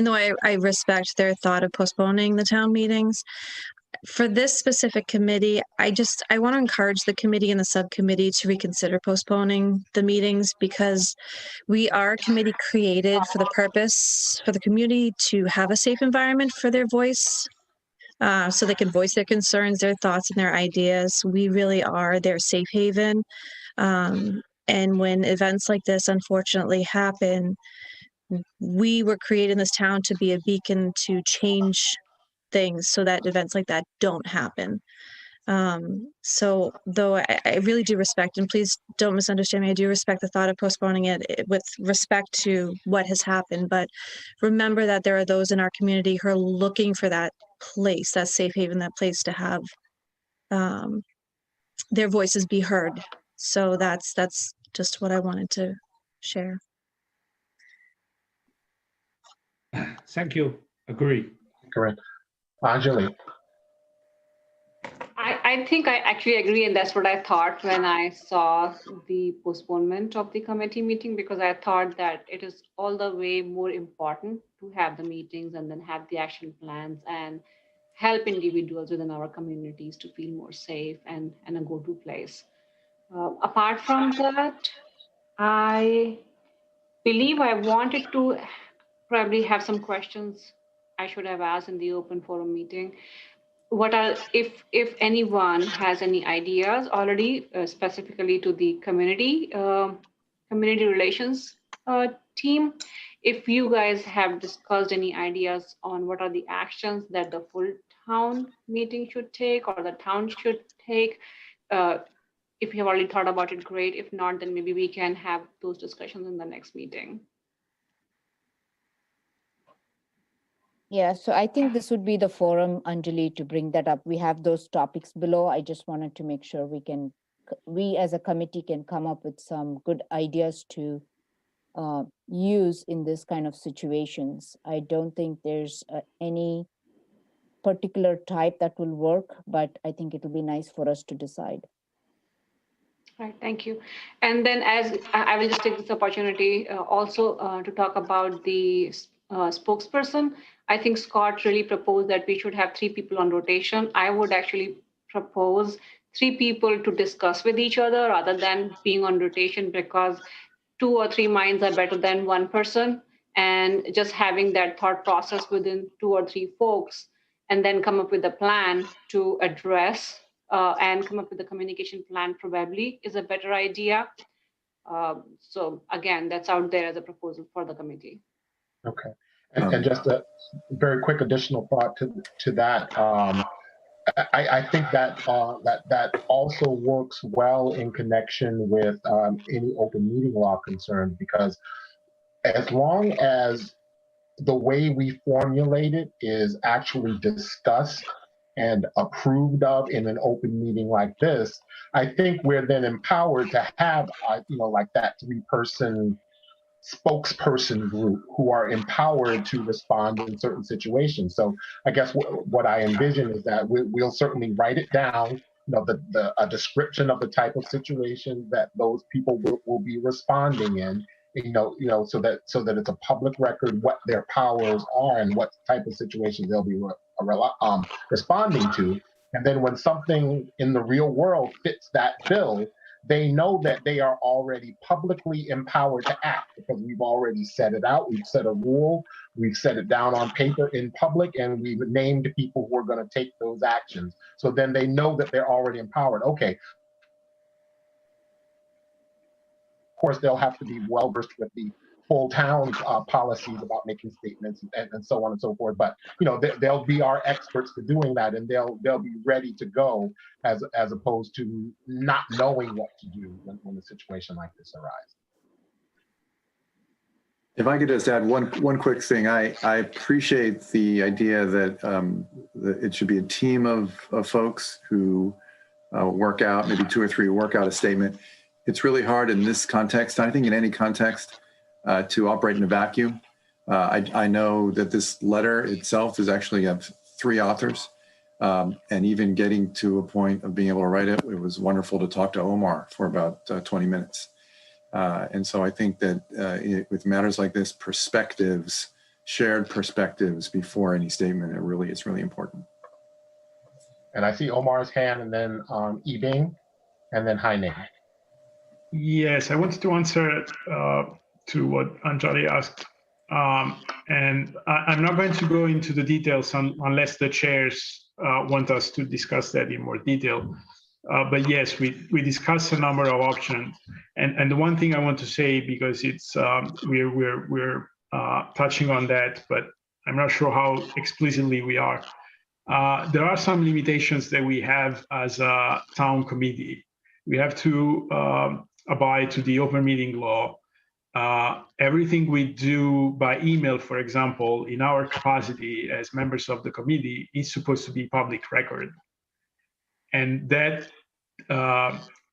though I respect their thought of postponing the town meetings, for this specific committee, I want to encourage the committee and the subcommittee to reconsider postponing the meetings, because we are a committee created for the purpose for the community to have a safe environment for their voice, so they can voice their concerns, their thoughts, and their ideas. We really are their safe haven. And when events like this unfortunately happen, we were created in this town to be a beacon to change things so that events like that don't happen. So though I really do respect, and please don't misunderstand me, I do respect the thought of postponing it with respect to what has happened, but remember that there are those in our community who are looking for that place, that safe haven, that place to have their voices be heard. So that's just what I wanted to share. Thank you. Agree. Correct. Anjali. I think I actually agree, and that's what I thought when I saw the postponement of the committee meeting, because I thought that it is all the way more important to have the meetings and then have the action plans and help individuals within our communities to feel more safe and a go-to place. Apart from that, I believe I wanted to probably have some questions I should have asked in the open forum meeting. What are, if anyone has any ideas already, specifically to the community relations team, if you guys have discussed any ideas on what are the actions that the full town meeting should take or the town should take, if you have already thought about it, great. If not, then maybe we can have those discussions in the next meeting. Yeah, so I think this would be the forum, Anjali, to bring that up. We have those topics below. I just wanted to make sure we as a committee can come up with some good ideas to use in this kind of situations. I don't think there's any particular type that will work, but I think it will be nice for us to decide. Right, thank you. And then as I will just take this opportunity also to talk about the spokesperson. I think Scott really proposed that we should have 3 people on rotation. I would actually propose 3 people to discuss with each other rather than being on rotation, because 2 or 3 minds are better than 1 person, and just having that thought process within 2 or 3 folks and then come up with a plan to address and come up with a communication plan probably is a better idea. So again, that's out there as a proposal for the committee. Okay. And just a very quick additional thought to that. I think that that also works well in connection with any open meeting law concerns, because as long as the way we formulate it is actually discussed and approved of in an open meeting like this, I think we're then empowered to have, like that 3-person spokesperson group who are empowered to respond in certain situations. So I guess what I envision is that we'll certainly write it down, a description of the type of situation that those people will be responding in so that it's a public record what their powers are and what type of situations they'll be responding to. And then when something in the real world fits that bill, they know that they are already publicly empowered to act because we've already set it out. We've set a rule. We've set it down on paper in public, and we've named people who are going to take those actions. So then they know that they're already empowered. Okay. Of course, they'll have to be well versed with the full town's policies about making statements and so on and so forth. But they'll be our experts for doing that, and they'll be ready to go as opposed to not knowing what to do when a situation like this arises. If I could just add one quick thing, I appreciate the idea that it should be a team of folks who work out, maybe 2 or 3 work out a statement. It's really hard in this context, I think in any context, to operate in a vacuum. I know that this letter itself is actually have 3 authors, and even getting to a point of being able to write it, it was wonderful to talk to Omar for about 20 minutes. And so I think that with matters like this, shared perspectives before any statement, it's really important. And I see Omar's hand, and then Yibing, and then Haining. Yes, I wanted to answer to what Anjali asked. And I'm not going to go into the details unless the chairs want us to discuss that in more detail. But yes, we discussed a number of options. And the one thing I want to say, because it's we're touching on that, but I'm not sure how explicitly we are. There are some limitations that we have as a town committee. We have to abide to the open meeting law. Everything we do by email, for example, in our capacity as members of the committee, is supposed to be public record. And that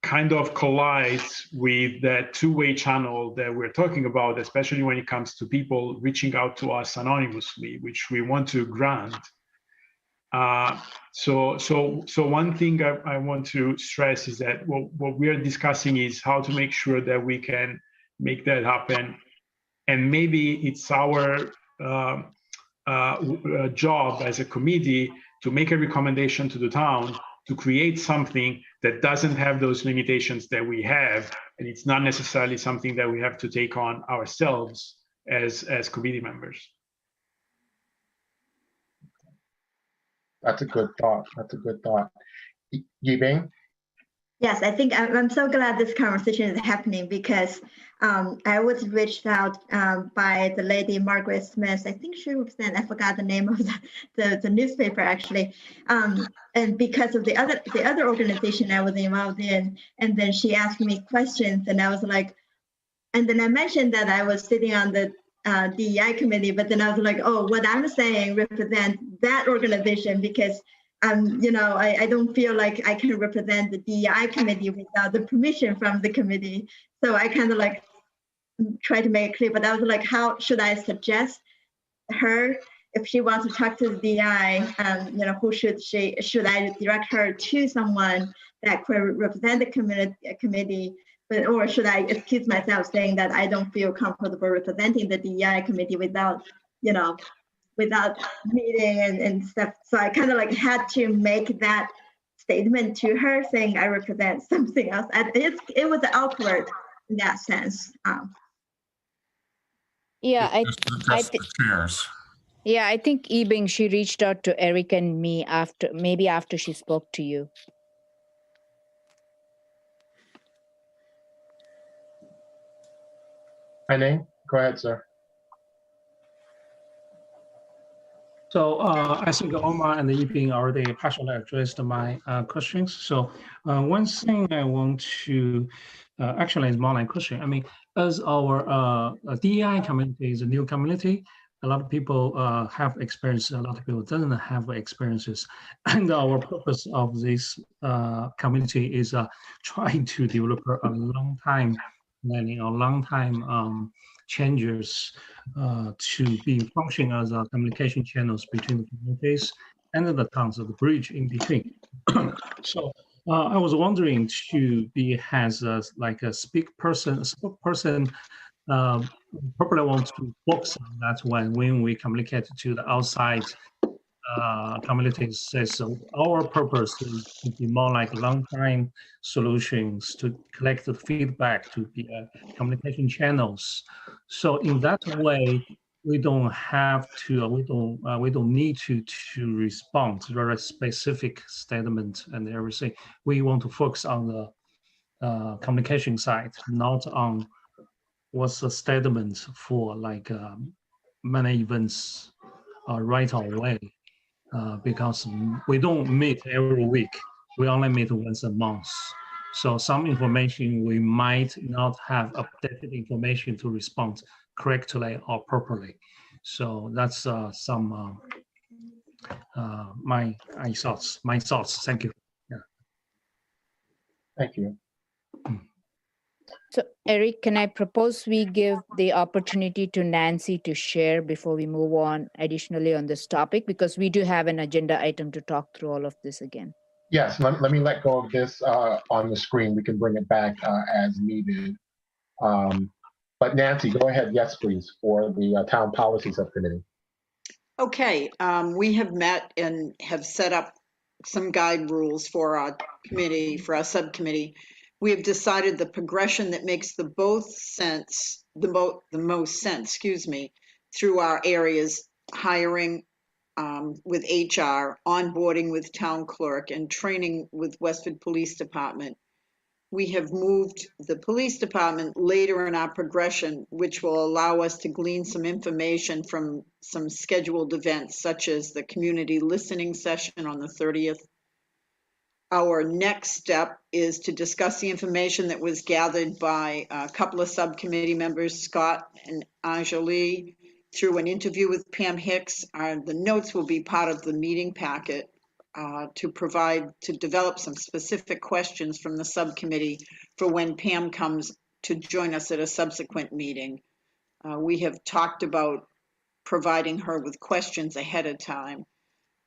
kind of collides with that two-way channel that we're talking about, especially when it comes to people reaching out to us anonymously, which we want to grant. So one thing I want to stress is that what we are discussing is how to make sure that we can make that happen. And maybe it's our job as a committee to make a recommendation to the town to create something that doesn't have those limitations that we have. And it's not necessarily something that we have to take on ourselves as committee members. That's a good thought. Yibing? Yes, I think I'm so glad this conversation is happening because I was reached out by the lady Margaret Smith. I think she represents, I forgot the name of the newspaper actually, and because of the other organization I was involved in, and then she asked me questions, and I was like, and then I mentioned that I was sitting on the DEI committee, but then I was like, oh, what I'm saying represents that organization because I don't feel like I can represent the DEI committee without the permission from the committee. So I kind of like try to make it clear, but I was like, how should I suggest her if she wants to talk to the DEI? Who should I direct her to someone that could represent the committee? Or should I excuse myself saying that I don't feel comfortable representing the DEI committee without meeting and stuff. So I kind of like had to make that statement to her saying I represent something else. And it was awkward in that sense. Yeah, I think Yibing, she reached out to Eric and me after she spoke to you. Haining, go ahead, sir. So I think Omar and Yibing already partially addressed my questions. So one thing I want to, actually it's more like a question. I mean, as our DEI community is a new community, a lot of people have experience, a lot of people doesn't have experiences. And our purpose of this community is trying to develop a long time learning or long time changes to be functioning as communication channels between the communities and the towns of the bridge in between. So I was wondering to be has like a spokesperson probably want to focus on that when we communicate to the outside communities. Says our purpose is to be more like long-time solutions, to collect the feedback, to be communication channels. So in that way, we don't have to, we don't need to respond to very specific statement and everything. We want to focus on the communication side, not on what's the statement for like many events right away, because we don't meet every week. We only meet once a month. So some information we might not have updated information to respond correctly or properly. So that's some my thoughts. Thank you. Yeah. Thank you. So Eric, can I propose we give the opportunity to Nancy to share before we move on additionally on this topic, because we do have an agenda item to talk through all of this again. Yes, let me let go of this on the screen. We can bring it back as needed. But Nancy, go ahead. Yes, please, for the Town Policy Subcommittee. Okay, we have met and have set up some guide rules for our committee, for our subcommittee. We have decided the progression that makes the most sense, excuse me, through our areas: hiring with HR, onboarding with town clerk, and training with Westford Police Department. We have moved the police department later in our progression, which will allow us to glean some information from some scheduled events, such as the community listening session on the 30th. Our next step is to discuss the information that was gathered by a couple of subcommittee members, Scott and Anjali, through an interview with Pam Hicks. The notes will be part of the meeting packet to develop some specific questions from the subcommittee for when Pam comes to join us at a subsequent meeting. We have talked about providing her with questions ahead of time.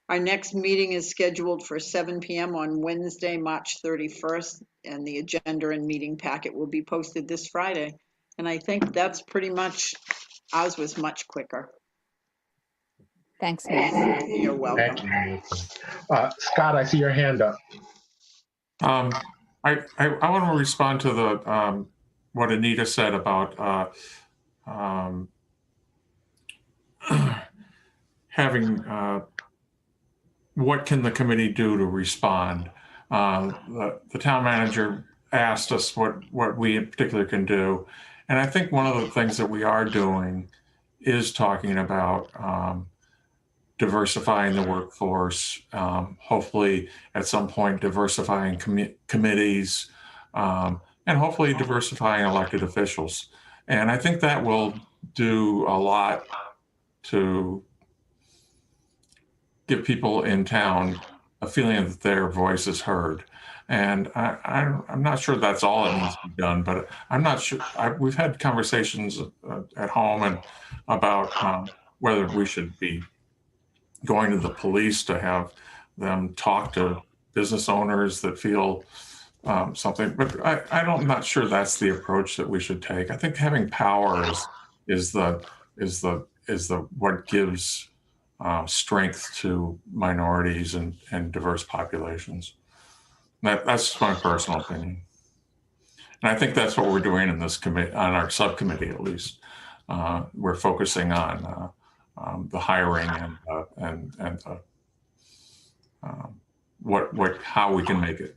Our next meeting is scheduled for 7 p.m. on Wednesday, March 31st, and the agenda and meeting packet will be posted this Friday. And I think that's pretty much, ours was much quicker. Thanks, Nancy. You're welcome. Thank you, Nancy. Scott, I see your hand up. I want to respond to the what Anita said about having what can the committee do to respond. The town manager asked us what we in particular can do, and I think one of the things that we are doing is talking about diversifying the workforce, hopefully at some point diversifying committees, and hopefully diversifying elected officials. And I think that will do a lot to give people in town a feeling that their voice is heard. And I'm not sure that's all that needs to be done, but I'm not sure. We've had conversations at home and about whether we should be going to the police to have them talk to business owners that feel something. But I'm not sure that's the approach that we should take. I think having power is what gives strength to minorities and diverse populations. That's my personal opinion. And I think that's what we're doing in this committee, on our subcommittee at least. We're focusing on the hiring and how we can make it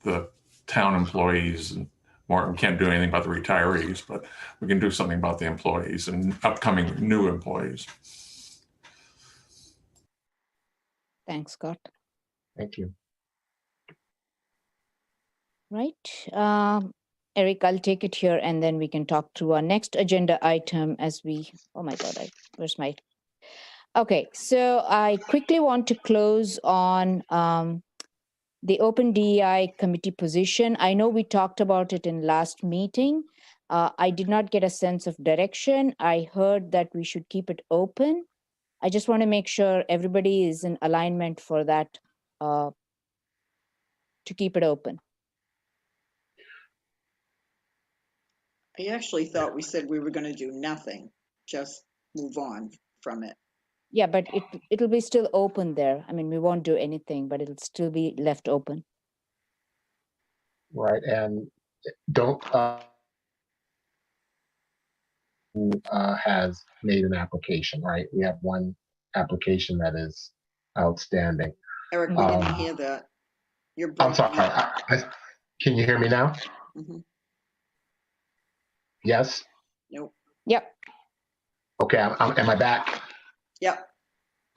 the town employees and more. We can't do anything about the retirees, but we can do something about the employees and upcoming new employees. Thanks, Scott. Thank you. Right. Eric, I'll take it here and then we can talk through our next agenda item as we, oh my God, where's my, okay. So I quickly want to close on the Open DEI committee position. I know we talked about it in last meeting. I did not get a sense of direction. I heard that we should keep it open. I just want to make sure everybody is in alignment for that, to keep it open. I actually thought we said we were going to do nothing, just move on from it. Yeah, but it'll be still open there. I mean, we won't do anything, but it'll still be left open. Right, and don't who has made an application, right? We have one application that is outstanding. Eric, we didn't hear that. You're I'm breaking sorry. up. Can you hear me now? Mhm. Yes. Nope. Yep. Okay. Am I back? Yep.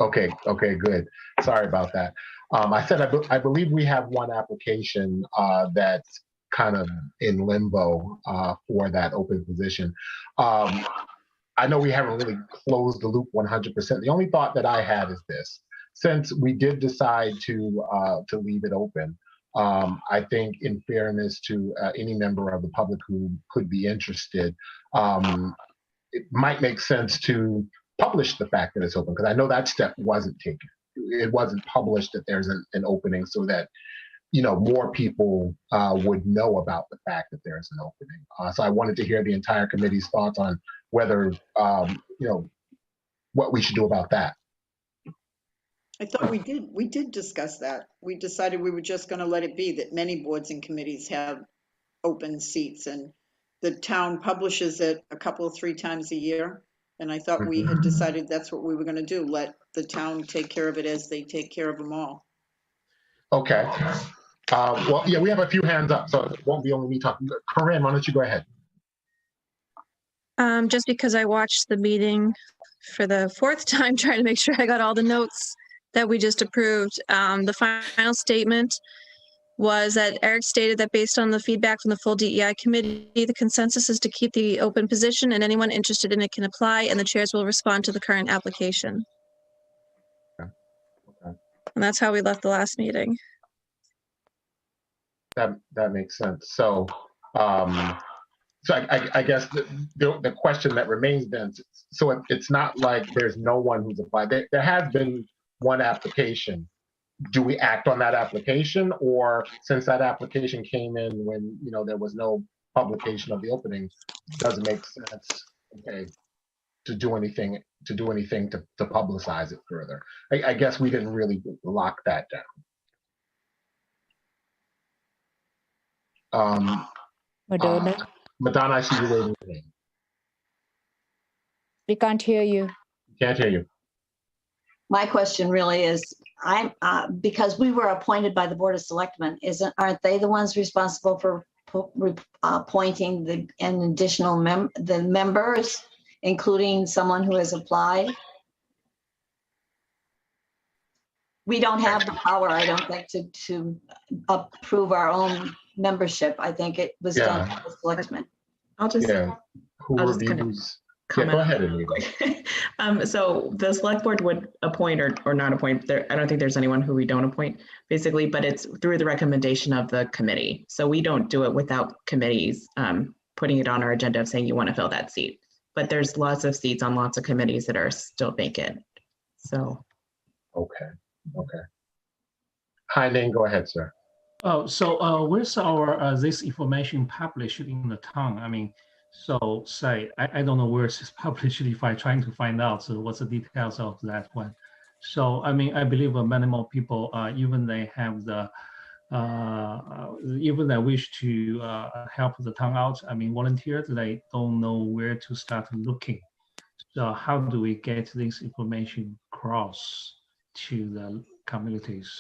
Okay. Okay. Good. Sorry about that. I said I believe we have one application that's kind of in limbo for that open position. I know we haven't really closed the loop 100%. The only thought that I had is this: since we did decide to leave it open, I think, in fairness to any member of the public who could be interested, it might make sense to publish the fact that it's open, because I know that step wasn't taken. It wasn't published that there's an opening, so that more people would know about the fact that there's an opening. So I wanted to hear the entire committee's thoughts on whether what we should do about that. I thought we did discuss that. We decided we were just going to let it be that many boards and committees have open seats, and the town publishes it a couple, 3 times a year. And I thought we had decided that's what we were going to do. Let the town take care of it as they take care of them all. Okay. Well, yeah, we have a few hands up, so it won't be only me talking. Corinne, why don't you go ahead? Just because I watched the meeting for the 4th time, trying to make sure I got all the notes that we just approved. The final statement was that Eric stated that based on the feedback from the full DEI committee, the consensus is to keep the open position and anyone interested in it can apply, and the chairs will respond to the current application. Okay. And that's how we left the last meeting. That makes sense. So, I guess the question that remains then, so it's not like there's no one who's applied. There has been one application. Do we act on that application, or since that application came in when there was no publication of the opening, doesn't make sense, okay, to do anything to publicize it further? I guess we didn't really lock that down. Madonna, Madonna, I see you waving your hand. we can't hear you. Can't hear you. My question really is, because we were appointed by the Board of Selectmen, aren't they the ones responsible for appointing an additional members, including someone who has applied? We don't have the power, I don't think, to approve our own membership. I think it was done by the selectmen. I'll just reviews? Comment. Yeah, go ahead, Anita. So the select board would appoint or not appoint. I don't think there's anyone who we don't appoint, basically, but it's through the recommendation of the committee. So we don't do it without committees putting it on our agenda of saying you want to fill that seat. But there's lots of seats on lots of committees that are still vacant. So. Okay. Hi, Ning, go ahead, sir. Oh, so where's our this information published in the town? I mean, so say I don't know where it's published. If I'm trying to find out, so what's the details of that one? So I mean, I believe many more people, even they have the, even they wish to help the town out. I mean, volunteers, they don't know where to start looking. So how do we get this information across to the communities?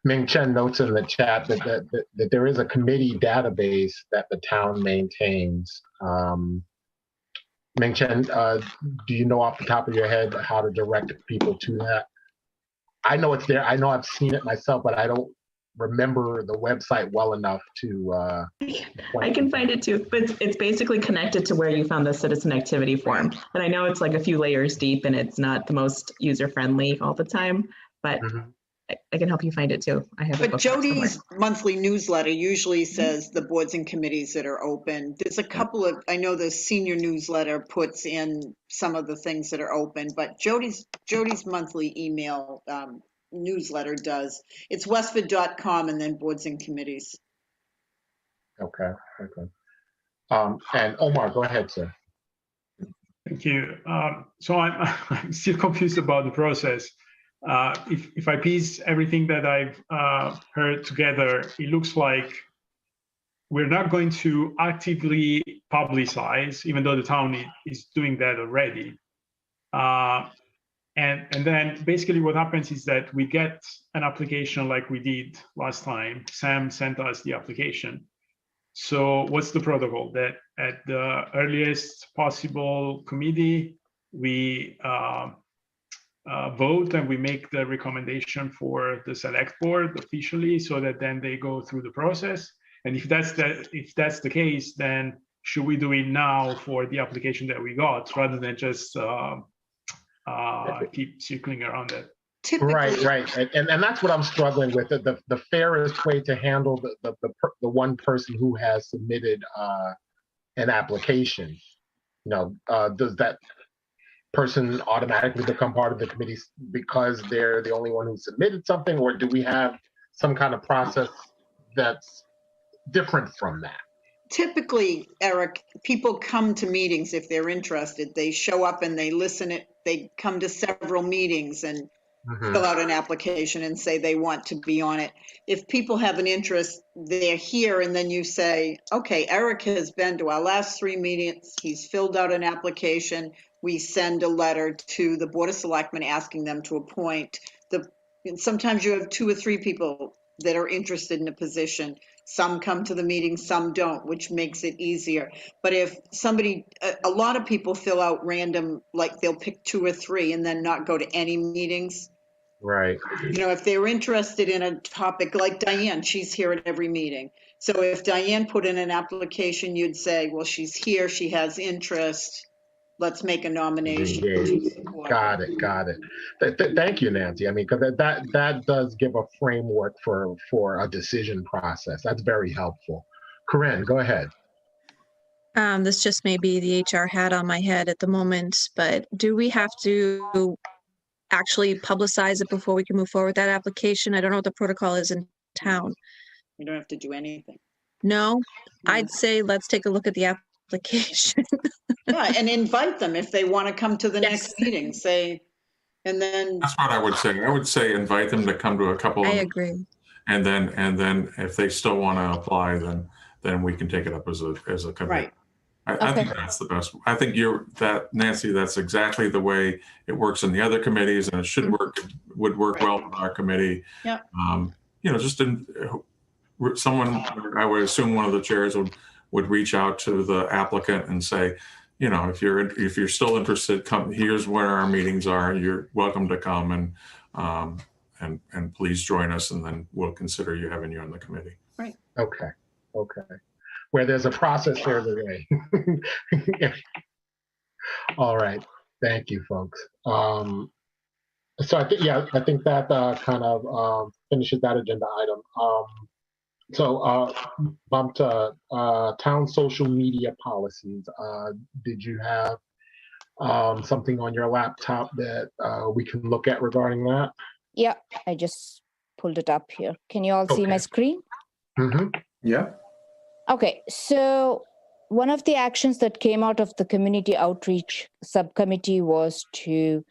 Ming Chen notes in the chat that there is a committee database that the town maintains. Ming Chen, do you know off the top of your head how to direct people to that? I know it's there. I know I've seen it myself, but I don't remember the website well enough to. I can find it too, but it's basically connected to where you found the citizen activity form. And I know it's like a few layers deep and it's not the most user-friendly all the time, but I can help you find it too. I have. But Jody's monthly newsletter usually says the boards and committees that are open. There's a couple of, I know the senior newsletter puts in some of the things that are open, but Jody's monthly email newsletter does. It's westford.com and then boards and committees. Okay. And Omar, go ahead, sir. Thank you. So I'm still confused about the process. If I piece everything that I've heard together, it looks like we're not going to actively publicize, even though the town is doing that already. And then basically what happens is that we get an application like we did last time. Sam sent us the application. So what's the protocol? That at the earliest possible committee, we vote and we make the recommendation for the select board officially, so that then they go through the process. And if that's the case, then should we do it now for the application that we got, rather than just keep circling around it? Right. And that's what I'm struggling with. The fairest way to handle the one person who has submitted an application, does that person automatically become part of the committee because they're the only one who submitted something, or do we have some kind of process that's different from that? Typically, Eric, people come to meetings if they're interested. They show up and they listen. They come to several meetings and fill out an application and say they want to be on it. If people have an interest, they're here, and then you say, okay, Eric has been to our last 3 meetings. He's filled out an application. We send a letter to the Board of Selectmen asking them to appoint. Sometimes you have 2 or 3 people that are interested in a position. Some come to the meeting, some don't, which makes it easier. But if a lot of people fill out random, like they'll pick 2 or 3 and then not go to any meetings. Right. If they're interested in a topic like Diane, she's here at every meeting. So if Diane put in an application, you'd say, well, she's here, she has interest. Let's make a nomination. Got it. Thank you, Nancy. I mean, because that does give a framework for a decision process. That's very helpful. Corinne, go ahead. This just may be the HR hat on my head at the moment, but do we have to actually publicize it before we can move forward with that application? I don't know what the protocol is in town. You don't have to do anything. No, I'd say let's take a look at the application. Yeah, and invite them if they want to come to the next meeting, and then. That's what I would say. I would say invite them to come to a couple of. I agree. And then if they still want to apply, then we can take it up as a committee. Right. I think that's the best. I think Nancy, that's exactly the way it works in the other committees, and it would work well in our committee. Yeah. Just someone, I would assume one of the chairs would reach out to the applicant and say, if you're still interested, come. Here's where our meetings are. You're welcome to come and please join us, and then we'll consider having you on the committee. Right. Okay. Where there's a process, there's a way. All right. Thank you, folks. So I think that kind of finishes that agenda item. So bump to town social media policies. Did you have something on your laptop that we can look at regarding that? Yeah, I just pulled it up here. Can you all see my screen? Yeah. Okay, so one of the actions that came out of the community outreach subcommittee was to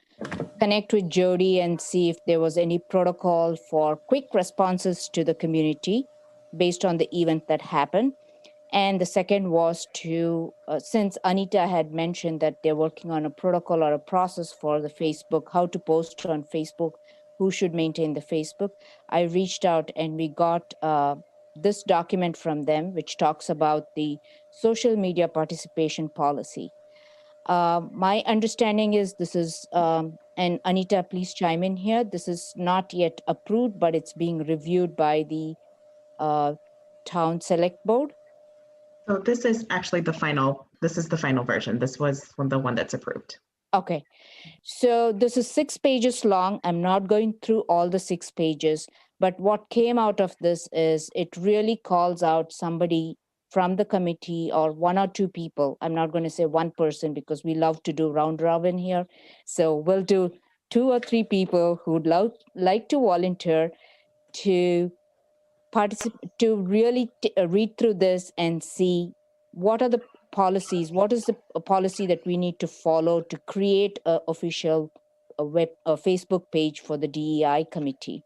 connect with Jody and see if there was any protocol for quick responses to the community based on the event that happened. And the second was to, since Anita had mentioned that they're working on a protocol or a process for the Facebook, how to post on Facebook, who should maintain the Facebook, I reached out and we got this document from them, which talks about the social media participation policy. My understanding is this is, and Anita, please chime in here, this is not yet approved, but it's being reviewed by the town select board. So this is actually the final version. This was the one that's approved. Okay, so this is 6 pages long. I'm not going through all the 6 pages, but what came out of this is it really calls out somebody from the committee or 1 or 2 people. I'm not going to say 1 person because we love to do round robin here. So we'll do 2 or 3 people who'd like to volunteer to to really read through this and see what are the policies, what is the policy that we need to follow to create an official Facebook page for the DEI committee,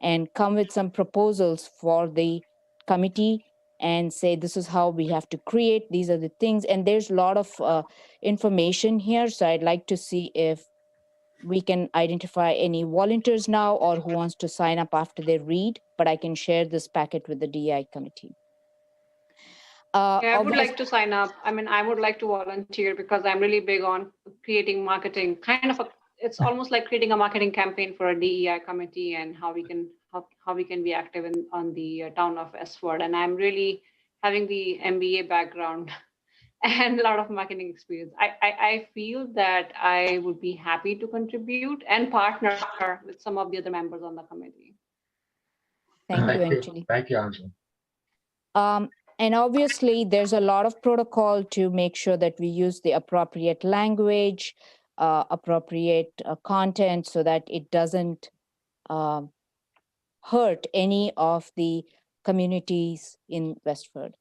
and come with some proposals for the committee and say, this is how we have to create, these are the things. And there's a lot of information here. So I'd like to see if we can identify any volunteers now or who wants to sign up after they read, but I can share this packet with the DEI committee. Yeah, I would like to sign up. I mean, I would like to volunteer because I'm really big on creating marketing, it's almost like creating a marketing campaign for a DEI committee and how we can be active on the town of Westford. And I'm really having the MBA background and a lot of marketing experience. I feel that I would be happy to contribute and partner with some of the other members on the committee. Thank you, Anjali. Thank you, Anjali. And obviously, there's a lot of protocol to make sure that we use the appropriate language, appropriate content, so that it doesn't hurt any of the communities in Westford.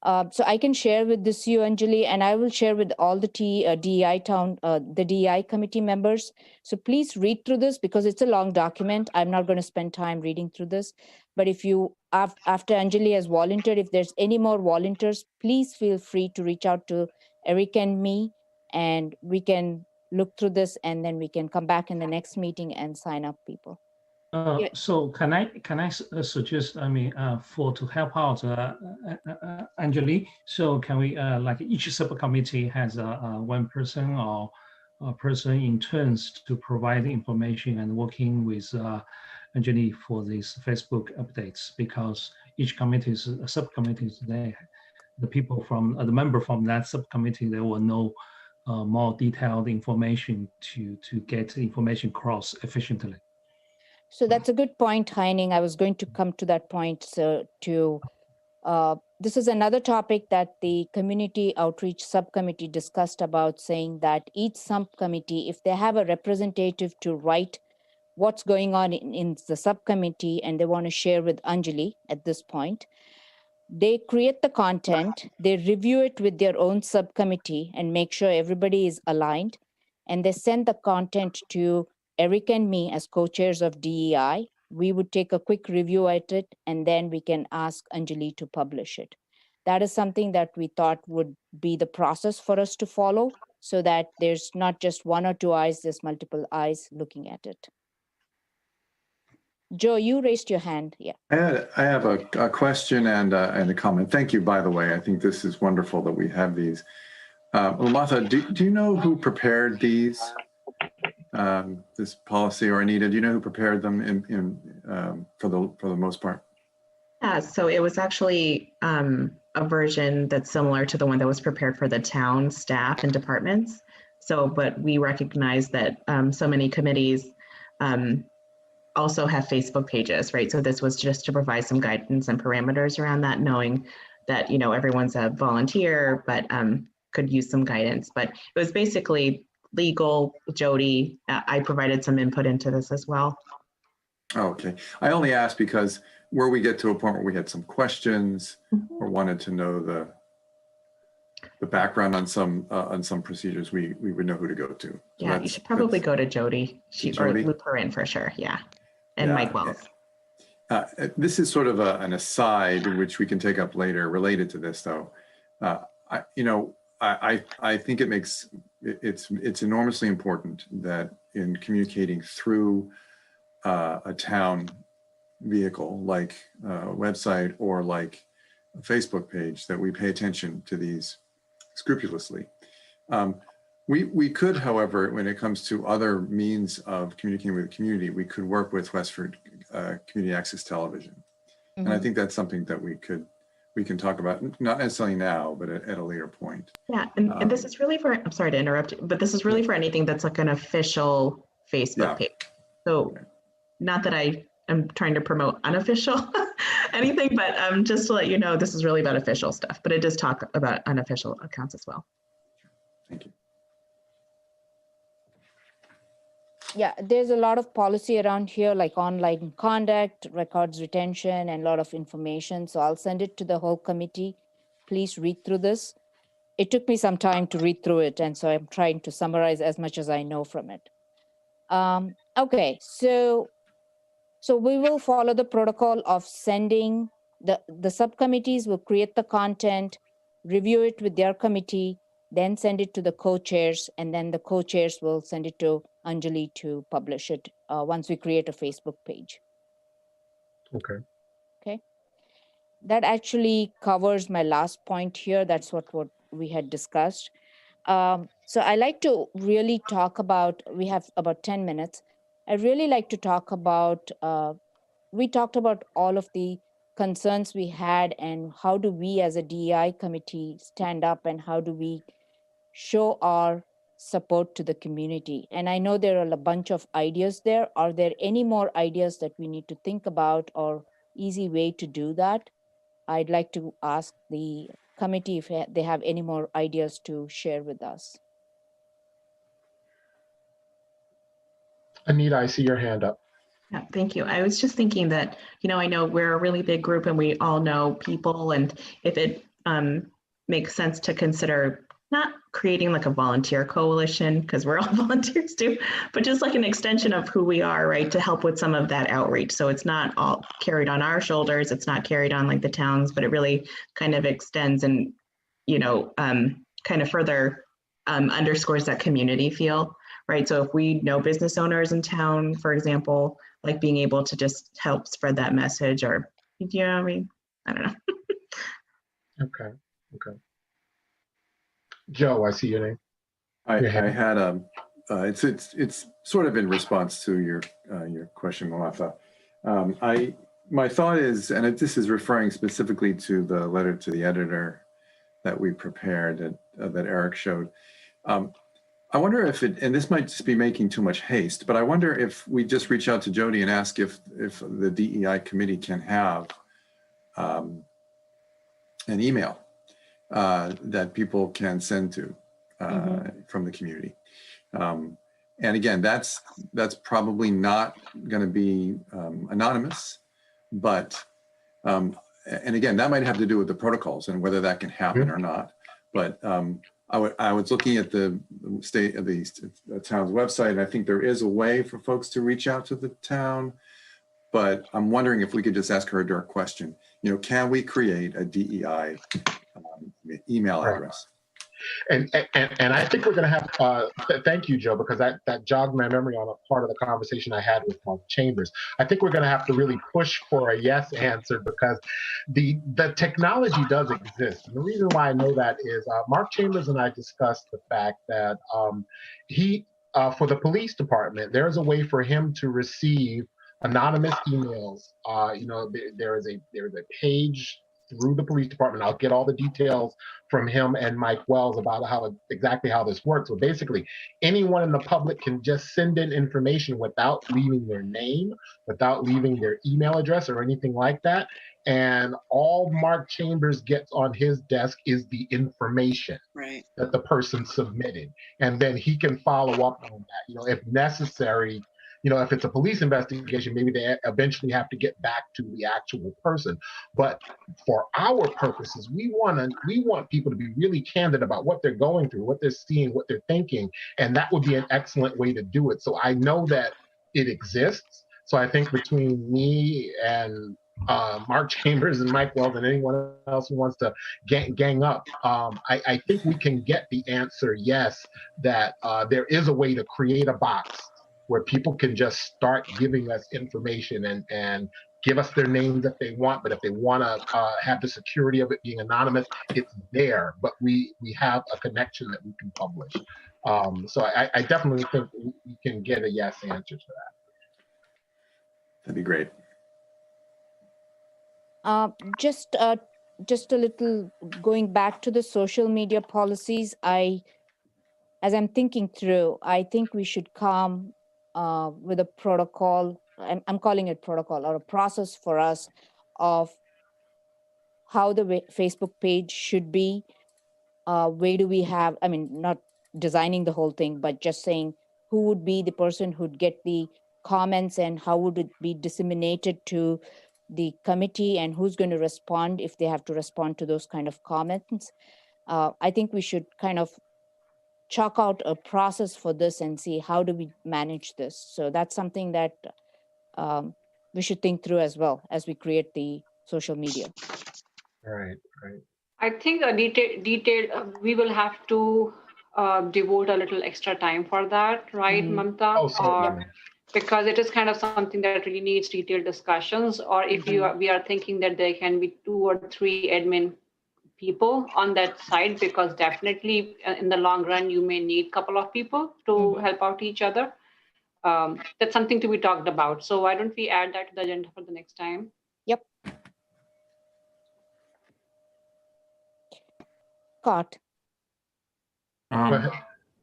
So I can share with this you, Anjali, and I will share with all the the DEI committee members. So please read through this because it's a long document. I'm not going to spend time reading through this. But if you, after Anjali has volunteered, if there's any more volunteers, please feel free to reach out to Eric and me, and we can look through this, and then we can come back in the next meeting and sign up people. So can I suggest, I mean, to help out Anjali, so can we, like each subcommittee has one person or a person in turns to provide information and working with Anjali for these Facebook updates, because each committee is subcommittees, the people from the member from that subcommittee, they will know more detailed information to get information across efficiently. So that's a good point, Heining. I was going to come to that point. So this is another topic that the community outreach subcommittee discussed about, saying that each subcommittee, if they have a representative to write what's going on in the subcommittee and they want to share with Anjali at this point, they create the content, they review it with their own subcommittee and make sure everybody is aligned, and they send the content to Eric and me as co-chairs of DEI. We would take a quick review at it, and then we can ask Anjali to publish it. That is something that we thought would be the process for us to follow, so that there's not just one or two eyes, there's multiple eyes looking at it. Joe, you raised your hand. Yeah. I have a question and a comment. Thank you, by the way. I think this is wonderful that we have these. Umatha, do you know who prepared these? This policy, or Anita, do you know who prepared them for the most part? Yeah, so it was actually a version that's similar to the one that was prepared for the town staff and departments. So, but we recognize that so many committees also have Facebook pages, right? So this was just to provide some guidance and parameters around that, knowing that, you know, everyone's a volunteer, but could use some guidance. But it was basically legal, Jody. I provided some input into this as well. Okay. I only asked because where we get to a point where we had some questions or wanted to know the background on some procedures, we would know who to go to. So yeah, you should probably go to Jody. Or loop her in for sure. Yeah. And Mike Wells. This is sort of an aside, which we can take up later, related to this though. I think it's enormously important that in communicating through a town vehicle like a website or like a Facebook page, that we pay attention to these scrupulously. We could, however, when it comes to other means of communicating with the community, we could work with Westford Community Access Television. Mm-hmm. And I think that's something that we can talk about, not necessarily now, but at a later point. Yeah, and this is really for, I'm sorry to interrupt, but this is really for anything that's like an official Facebook page. So not that I am trying to promote unofficial anything, but just to let you know, this is really about official stuff, but it does talk about unofficial accounts as well. Thank you. Yeah, there's a lot of policy around here, like online conduct, records retention, and a lot of information. So I'll send it to the whole committee. Please read through this. It took me some time to read through it, and so I'm trying to summarize as much as I know from it. Okay, so we will follow the protocol of sending the subcommittees will create the content, review it with their committee, then send it to the co-chairs, and then the co-chairs will send it to Anjali to publish it once we create a Facebook page. Okay. Okay. That actually covers my last point here. That's what we had discussed. So I like to really talk about, we have about 10 minutes. I really like to talk about, we talked about all of the concerns we had and how do we as a DEI committee stand up and how do we show our support to the community. And I know there are a bunch of ideas there. Are there any more ideas that we need to think about or easy way to do that? I'd like to ask the committee if they have any more ideas to share with us. Anita, I see your hand up. Yeah, thank you. I was just thinking that, I know we're a really big group and we all know people, and if it makes sense to consider not creating like a volunteer coalition, because we're all volunteers too, but just like an extension of who we are, right, to help with some of that outreach. So it's not all carried on our shoulders, it's not carried on like the towns, but it really kind of extends and, kind of further underscores that community feel, right? So if we know business owners in town, for example, like being able to just help spread that message, or, I don't know. Okay. Joe, I see your name. I had it's sort of in response to your question, Malafa. My thought is, and this is referring specifically to the letter to the editor that we prepared that Eric showed. I wonder if and this might just be making too much haste, but I wonder if we just reach out to Jody and ask if the DEI committee can have an email that people can send to from the community. And again, that's probably not going to be anonymous, but and again, that might have to do with the protocols and whether that can happen or not. But I was looking at the state of the town's website, and I think there is a way for folks to reach out to the town. But I'm wondering if we could just ask her a direct question. Can we create a DEI email address? And I think we're going to have, thank you, Joe, because that jogged my memory on a part of the conversation I had with Mark Chambers. I think we're going to have to really push for a yes answer because the technology does exist. And the reason why I know that is Mark Chambers and I discussed the fact that for the police department, there is a way for him to receive anonymous emails. There is a page through the police department. I'll get all the details from him and Mike Wells about exactly how this works. So basically, anyone in the public can just send in information without leaving their name, without leaving their email address or anything like that. And all Mark Chambers gets on his desk is the information that the person submitted. And then he can follow up on that. If necessary, if it's a police investigation, maybe they eventually have to get back to the actual person. But for our purposes, we want people to be really candid about what they're going through, what they're seeing, what they're thinking, and that would be an excellent way to do it. So I know that it exists. So I think between me and Mark Chambers and Mike Wells and anyone else who wants to gang up, I think we can get the answer yes, that there is a way to create a box where people can just start giving us information and give us their names if they want, but if they want to have the security of it being anonymous, it's there, but we have a connection that we can publish. So I definitely think we can get a yes answer to that. That'd be great. Just a little going back to the social media policies, as I'm thinking through, I think we should come with a protocol, I'm calling it protocol, or a process for us of how the Facebook page should be. Where do we have, not designing the whole thing, but just saying who would be the person who'd get the comments and how would it be disseminated to the committee and who's going to respond if they have to respond to those kind of comments. I think we should kind of chalk out a process for this and see how do we manage this. So that's something that we should think through as well as we create the social media. Right. I think a detailed we will have to devote a little extra time for that, right, Mamta? Oh, certainly. Because it is kind of something that really needs detailed discussions. Or if we are thinking that there can be 2 or 3 admin people on that side, because definitely in the long run you may need a couple of people to help out each other. That's something to be talked about. So why don't we add that to the agenda for the next time? Yep. Scott.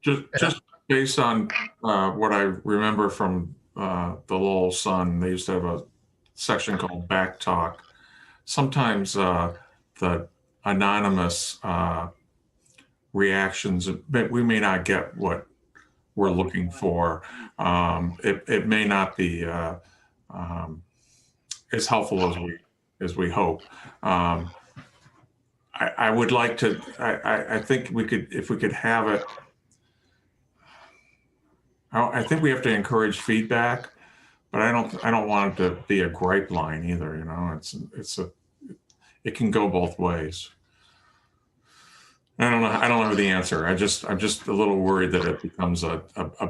Just based on what I remember from the Lowell Sun, they used to have a section called Back Talk. Sometimes the anonymous reactions, we may not get what we're looking for. It may not be as helpful as we hope. I would like to. I think we could, if we could have it. I think we have to encourage feedback, but I don't want it to be a gripe line either. You know, it can go both ways. I don't know the answer. I'm just a little worried that it becomes a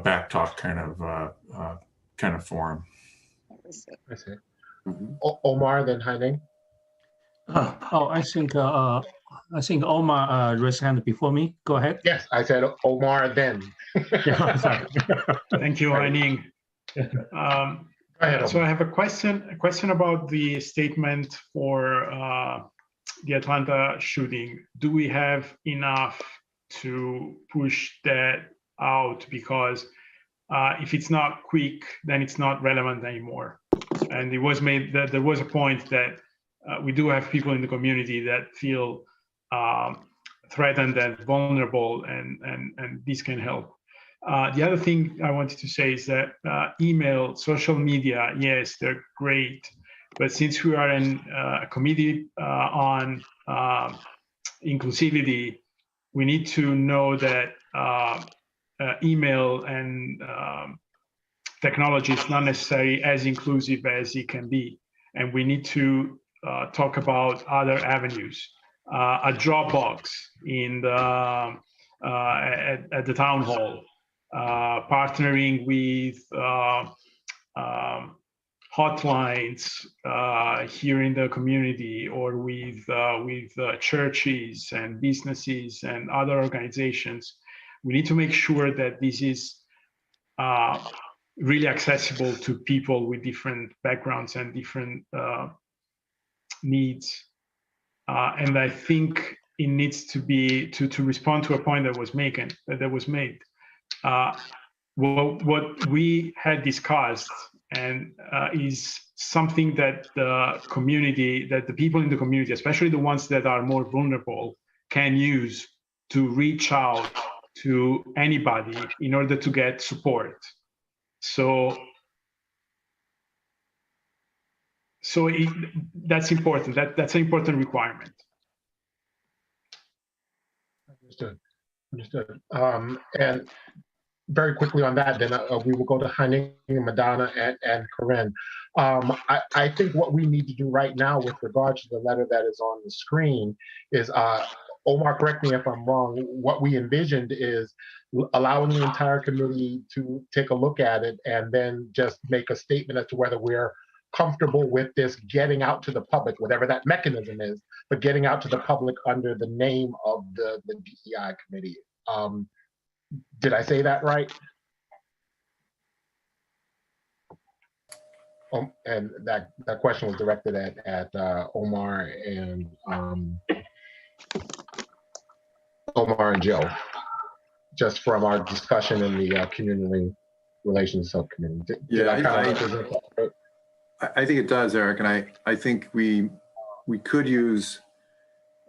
back talk kind of forum. I see. Omar, then Haining. I think Omar raised hand before me. Go ahead. Yes, I said Omar then. Thank you, Haining. So I have a question about the statement for the Atlanta shooting. Do we have enough to push that out? Because if it's not quick, then it's not relevant anymore. And it was made that there was a point that we do have people in the community that feel threatened and vulnerable, and this can help. The other thing I wanted to say is that email, social media, yes, they're great. But since we are in a committee on inclusivity, we need to know that email and technology is not necessarily as inclusive as it can be. And we need to talk about other avenues. A Dropbox in the at the town hall, partnering with hotlines here in the community, or with churches and businesses and other organizations. We need to make sure that this is really accessible to people with different backgrounds and different needs. And I think it needs to be to respond to a point that was made. What we had discussed and is something that the community, that the people in the community, especially the ones that are more vulnerable, can use to reach out to anybody in order to get support. So that's important. That's an important requirement. Understood. And very quickly on that, then we will go to Haining, Madonna, and Corinne. I think what we need to do right now with regard to the letter that is on the screen is, Omar, correct me if I'm wrong, what we envisioned is allowing the entire committee to take a look at it and then just make a statement as to whether we're comfortable with this getting out to the public, whatever that mechanism is, but getting out to the public under the name of the DEI committee. Did I say that right? And that question was directed at Omar and Joe, just from our discussion in the community relations subcommittee. I think it does, Eric, and I think we could use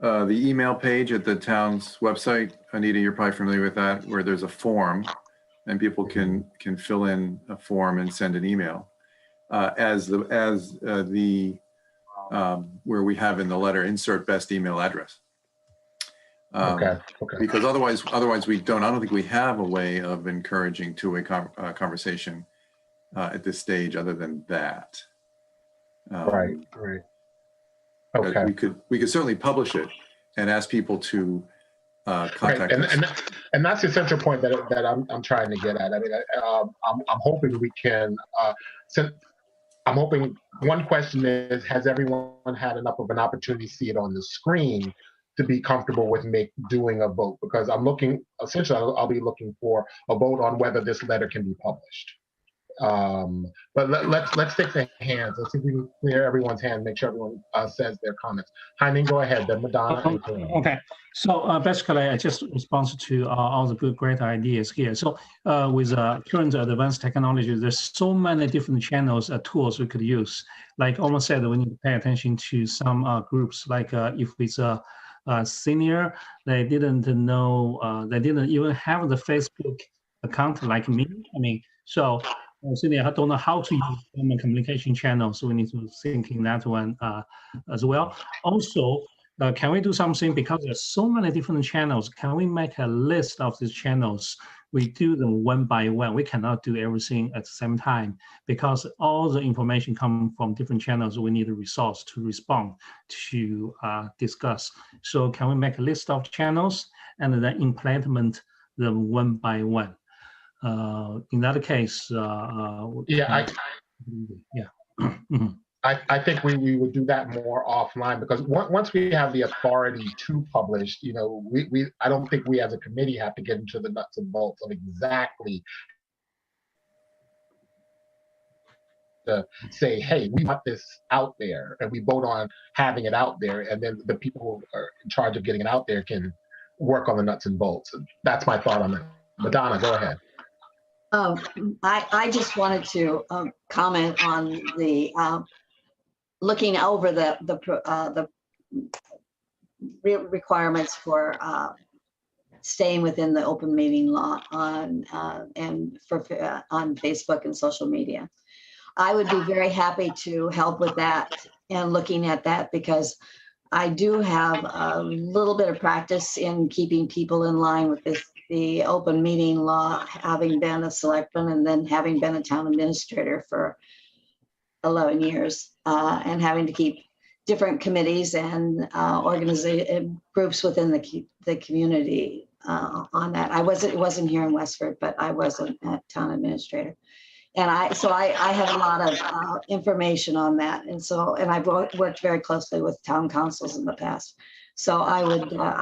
the email page at the town's website. Anita, you're probably familiar with that, where there's a form and people can fill in a form and send an email where we have in the letter, insert best email address. Okay. Because otherwise I don't think we have a way of encouraging two-way conversation at this stage other than that. Right. Okay. We could certainly publish it and ask people to contact us. And that's the essential point that I'm trying to get at. I mean, I'm hoping we can. I'm hoping one question is: has everyone had enough of an opportunity to see it on the screen to be comfortable with doing a vote? Because I'm looking, essentially, I'll be looking for a vote on whether this letter can be published. But let's take the hands. Let's see if we can clear everyone's hand, make sure everyone says their comments. Heine, go ahead, then Madonna and Corinne. Okay, so basically I just respond to all the great ideas here. So with current advanced technology, there's so many different channels, tools we could use. Like almost said, we need to pay attention to some groups, like if it's a senior, they didn't know, they didn't even have the Facebook account like me. I mean, so senior don't know how to use common communication channels, so we need to think in that one as well. Also, can we do something, because there's so many different channels, can we make a list of these channels? We do them one by one. We cannot do everything at the same time because all the information comes from different channels. We need a resource to respond to discuss. So can we make a list of channels and then implement them one by one? In that case, I think we would do that more offline, because once we have the authority to publish, you know, I don't think we as a committee have to get into the nuts and bolts of exactly to say, hey, we want this out there, and we vote on having it out there, and then the people who are in charge of getting it out there can work on the nuts and bolts. That's my thought on that. Madonna, go ahead. I just wanted to comment on the looking over the requirements for staying within the open meeting law on Facebook and social media. I would be very happy to help with that and looking at that, because I do have a little bit of practice in keeping people in line with the open meeting law, having been a selectman and then having been a town administrator for 11 years and having to keep different committees and organization groups within the community on that. It wasn't here in Westford, but I wasn't a town administrator. And I have a lot of information on that. And I've worked very closely with town councils in the past. So I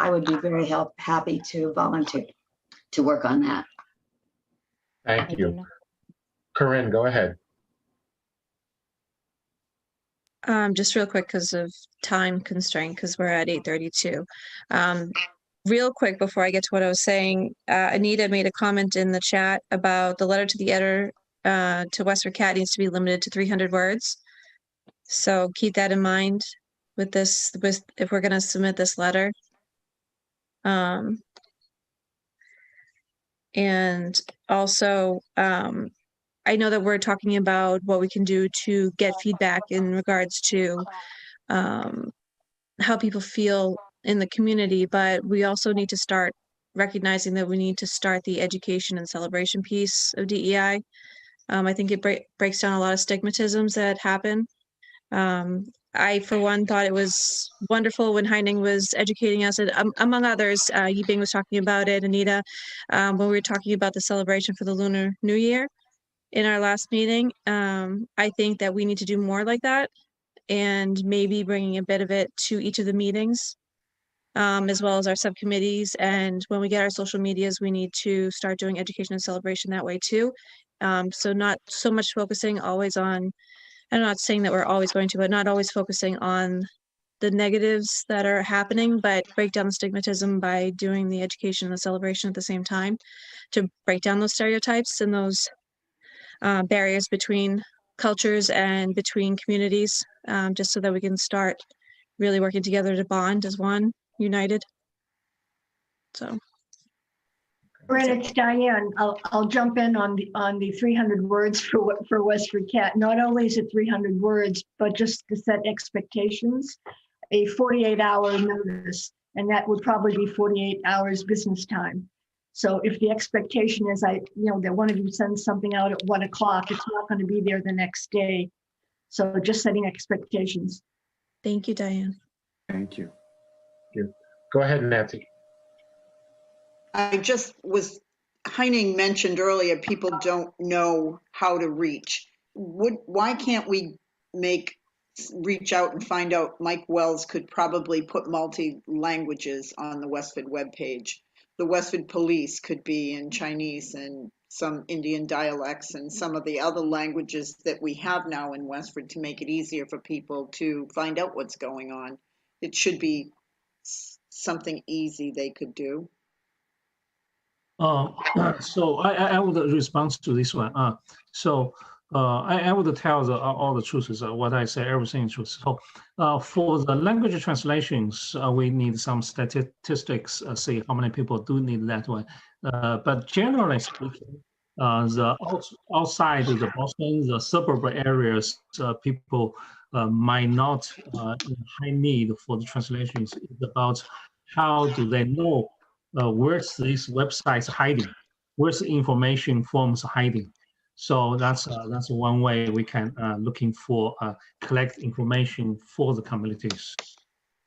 would be very happy to volunteer to work on that. Thank you. Corinne, go ahead. Just real quick because of time constraint, because we're at 8:32. Real quick before I get to what I was saying, Anita made a comment in the chat about the letter to the editor to Westford Cat needs to be limited to 300 words. So keep that in mind with this, if we're going to submit this letter. And also, I know that we're talking about what we can do to get feedback in regards to how people feel in the community, but we also need to start recognizing that we need to start the education and celebration piece of DEI. I think it breaks down a lot of stigmatisms that happen. I, for one, thought it was wonderful when Heining was educating us, and, among others, Yibing was talking about it, Anita, when we were talking about the celebration for the Lunar New Year in our last meeting. I think that we need to do more like that, and maybe bringing a bit of it to each of the meetings, as well as our subcommittees. And when we get our social medias, we need to start doing education and celebration that way too. So not so much focusing always on, I'm not saying that we're always going to, but not always focusing on the negatives that are happening, but break down the stigmatism by doing the education and the celebration at the same time to break down those stereotypes and those barriers between cultures and between communities, just so that we can start really working together to bond as one, united. So. Corinne, it's Diane. I'll jump in on the 300 words for Westford Cat. Not only is it 300 words, but just to set expectations, a 48-hour notice, and that would probably be 48 hours business time. So if the expectation is that one of you sends something out at 1 o'clock, it's not going to be there the next day. So just setting expectations. Thank you, Diane. Thank you. Go ahead, Nancy. I just was, Heining mentioned earlier, people don't know how to reach. Why can't we reach out and find out? Mike Wells could probably put multi-languages on the Westford webpage. The Westford Police could be in Chinese and some Indian dialects and some of the other languages that we have now in Westford to make it easier for people to find out what's going on. It should be something easy they could do. So I would respond to this one. I would tell all the truth is what I say, everything is truth. So for the language translations, we need some statistics, see how many people do need that one. But generally speaking, the outside of the Boston, the suburb areas, people might not in high need for the translations. It's about how do they know where's these websites hiding, where's the information forms hiding. So that's one way we can looking for collect information for the communities.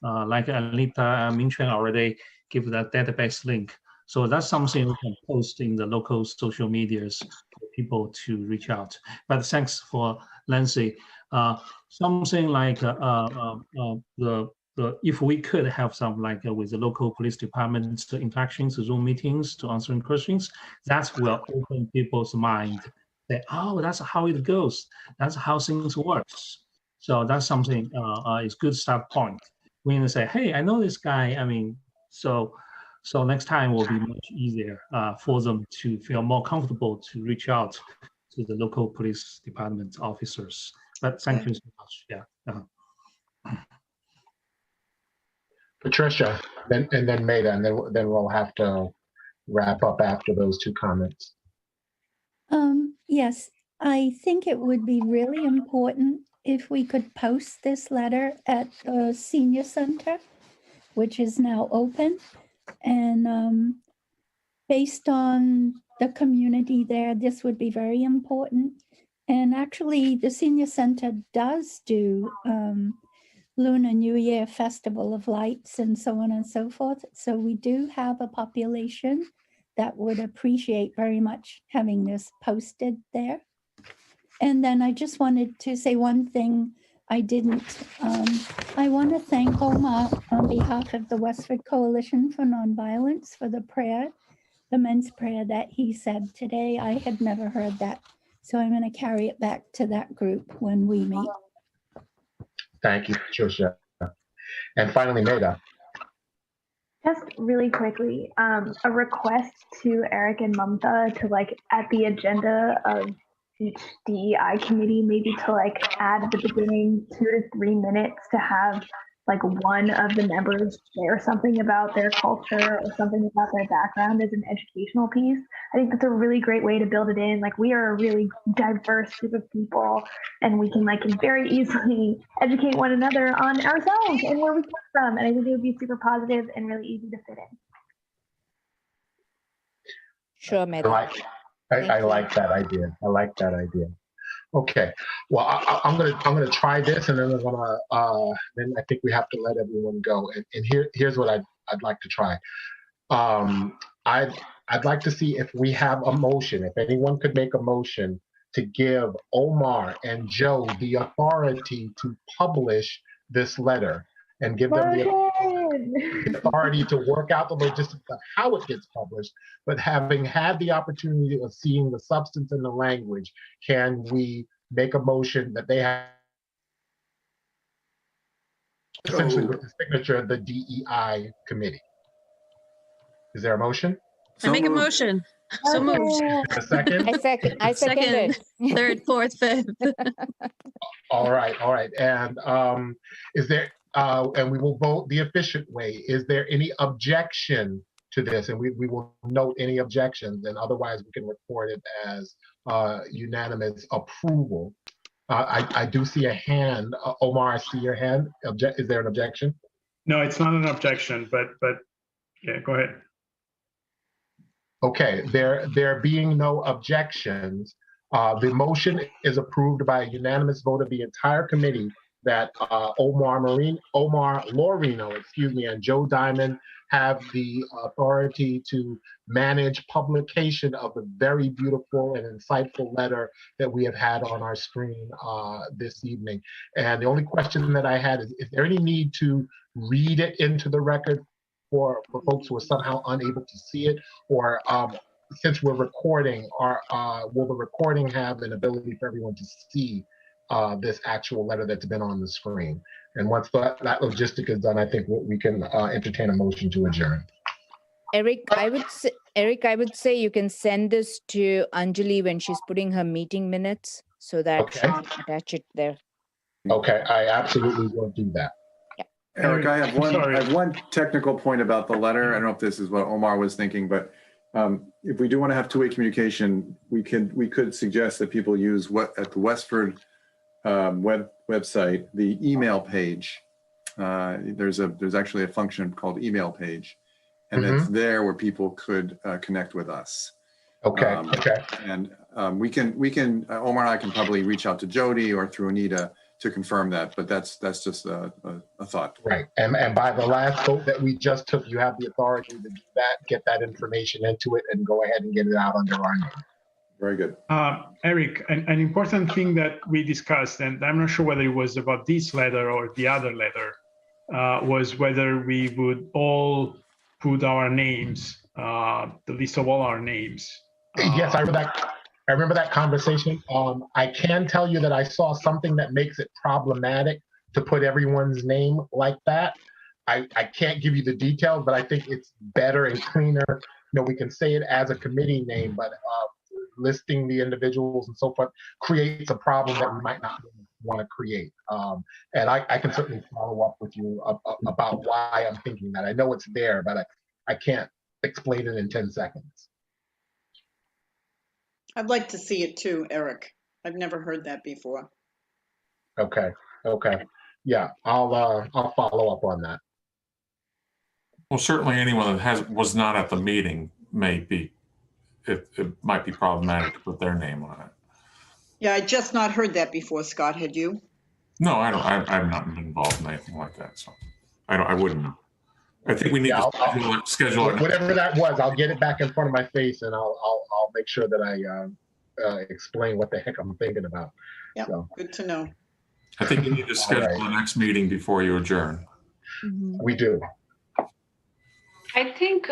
Like Anita mentioned already, give that database link. So that's something we can post in the local social medias for people to reach out. But thanks for Nancy. Something like if we could have some like with the local police departments interactions, Zoom meetings to answering questions, that will open people's mind. That, oh, that's how it goes. That's how things works. So that's something is good start point. We can say, hey, I know this guy. I mean, so next time will be much easier for them to feel more comfortable to reach out to the local police department officers. But thank you so much. Yeah. Patricia, and then Maida, and then we'll have to wrap up after those two comments. Yes, I think it would be really important if we could post this letter at the senior center, which is now open. And based on the community there, this would be very important. And actually, the senior center does do Lunar New Year Festival of Lights and so on and so forth. So we do have a population that would appreciate very much having this posted there. And then I just wanted to say one thing I didn't. I want to thank Omar on behalf of the Westford Coalition for Nonviolence for the prayer, the men's prayer that he said today. I had never heard that. So I'm going to carry it back to that group when we meet. Thank you, Patricia. And finally, Maida. Just really quickly, a request to Eric and Mamta to like at the agenda of each DEI committee, maybe to like add at the beginning 2 to 3 minutes to have like one of the members share something about their culture or something about their background as an educational piece. I think that's a really great way to build it in. Like we are a really diverse group of people and we can like very easily educate one another on ourselves and where we come from. And I think it would be super positive and really easy to fit in. Sure, Maida. I like that idea. I like that idea. Okay. Well, I'm gonna try this, and then then I think we have to let everyone go. And here's what I'd like to try. I'd like to see if we have a motion. If anyone could make a motion to give Omar and Joe the authority to publish this letter and give them the authority to work out the logistics of how it gets published. But having had the opportunity of seeing the substance and the language, can we make a motion that they have essentially with the signature of the DEI committee? Is there a motion? I make a motion. So moved. A second? I second it. Third, fourth, fifth. All right. And is there, and we will vote the efficient way. Is there any objection to this, and we will note any objections, and otherwise we can record it as unanimous approval. I do see a hand. Omar, I see your hand. Is there an objection? No, it's not an objection, but yeah, go ahead. Okay, there being no objections, the motion is approved by a unanimous vote of the entire committee that Omar Lorino, and Joe Diamond have the authority to manage publication of the very beautiful and insightful letter that we have had on our screen this evening. And the only question that I had is there any need to read it into the record for folks who are somehow unable to see it, or since we're recording, will the recording have an ability for everyone to see this actual letter that's been on the screen? And once that logistic is done, I think we can entertain a motion to adjourn. Eric, I would say you can send this to Anjali when she's putting her meeting minutes so that she can attach it there. Okay, I absolutely will do that. Eric, I have one technical point about the letter. I don't know if this is what Omar was thinking, but if we do want to have two-way communication, we could suggest that people use at the Westford website, the email page. There's actually a function called email page, and it's there where people could connect with us. Okay. And we can Omar and I can probably reach out to Jody or through Anita to confirm that, but that's just a thought. Right, and by the last vote that we just took, you have the authority to do that, get that information into it, and go ahead and get it out under our name. Very good. Eric, an important thing that we discussed, and I'm not sure whether it was about this letter or the other letter, was whether we would all put our names, the list of all our names. Yes, I remember that conversation. I can tell you that I saw something that makes it problematic to put everyone's name like that. I can't give you the details, but I think it's better and cleaner. We can say it as a committee name, but listing the individuals and so forth creates a problem that we might not want to create. And I can certainly follow up with you about why I'm thinking that. I know it's there, but I can't explain it in 10 seconds. I'd like to see it too, Eric. I've never heard that before. Okay. Yeah, I'll follow up on that. Well, certainly anyone that was not at the meeting it might be problematic to put their name on it. Yeah, I just not heard that before, Scott. Had you? No, I don't. I'm not involved in anything like that, so I wouldn't. I think we need to schedule it. Whatever that was, I'll get it back in front of my face, and I'll make sure that I explain what the heck I'm thinking about. Yeah, so. Good to know. I think you need to schedule the next meeting before you adjourn. We do. I think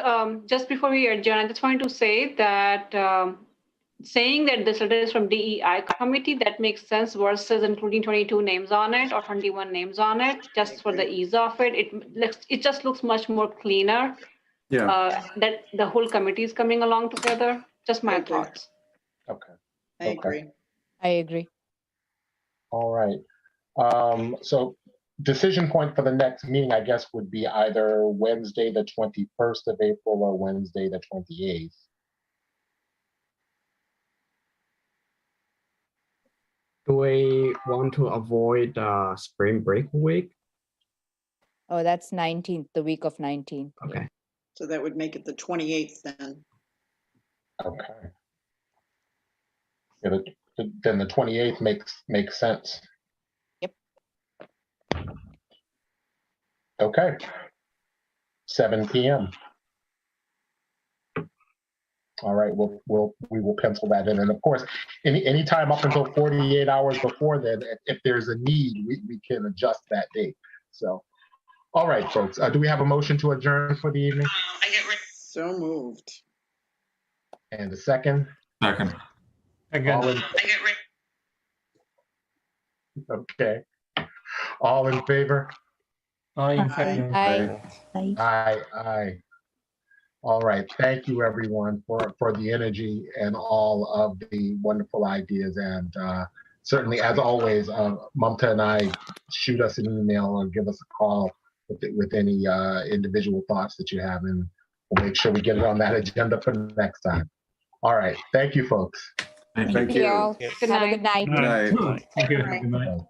just before we adjourn, I just wanted to say that saying that this letter is from DEI committee, that makes sense versus including 22 names on it or 21 names on it, just for the ease of it. It just looks much more cleaner. Yeah. That the whole committee is coming along together. Just my thoughts. Okay. I agree. I agree. All right. So decision point for the next meeting, I guess, would be either Wednesday, the 21st of April or Wednesday, the 28th. Do we want to avoid spring break week? Oh, that's 19th, the week of 19th. Okay. Yeah. So that would make it the 28th then. Okay. Yeah, then the 28th makes sense. Yep. Okay. 7 p.m. All right, we will pencil that in, and of course, any time up until 48 hours before then, if there's a need, we can adjust that date. So, all right, folks, do we have a motion to adjourn for the evening? So moved. And a second. Second. Okay. All in favor? Aye. Aye. All right. Thank you, everyone, for the energy and all of the wonderful ideas. And certainly, as always, Mamta and I, shoot us an email or give us a call with any individual thoughts that you have. And we'll make sure we get it on that agenda for next time. All right. Thank you, folks. Thank you. Thank you. all. Good Have a night. good night. Good night. Thank you. Right. Good night.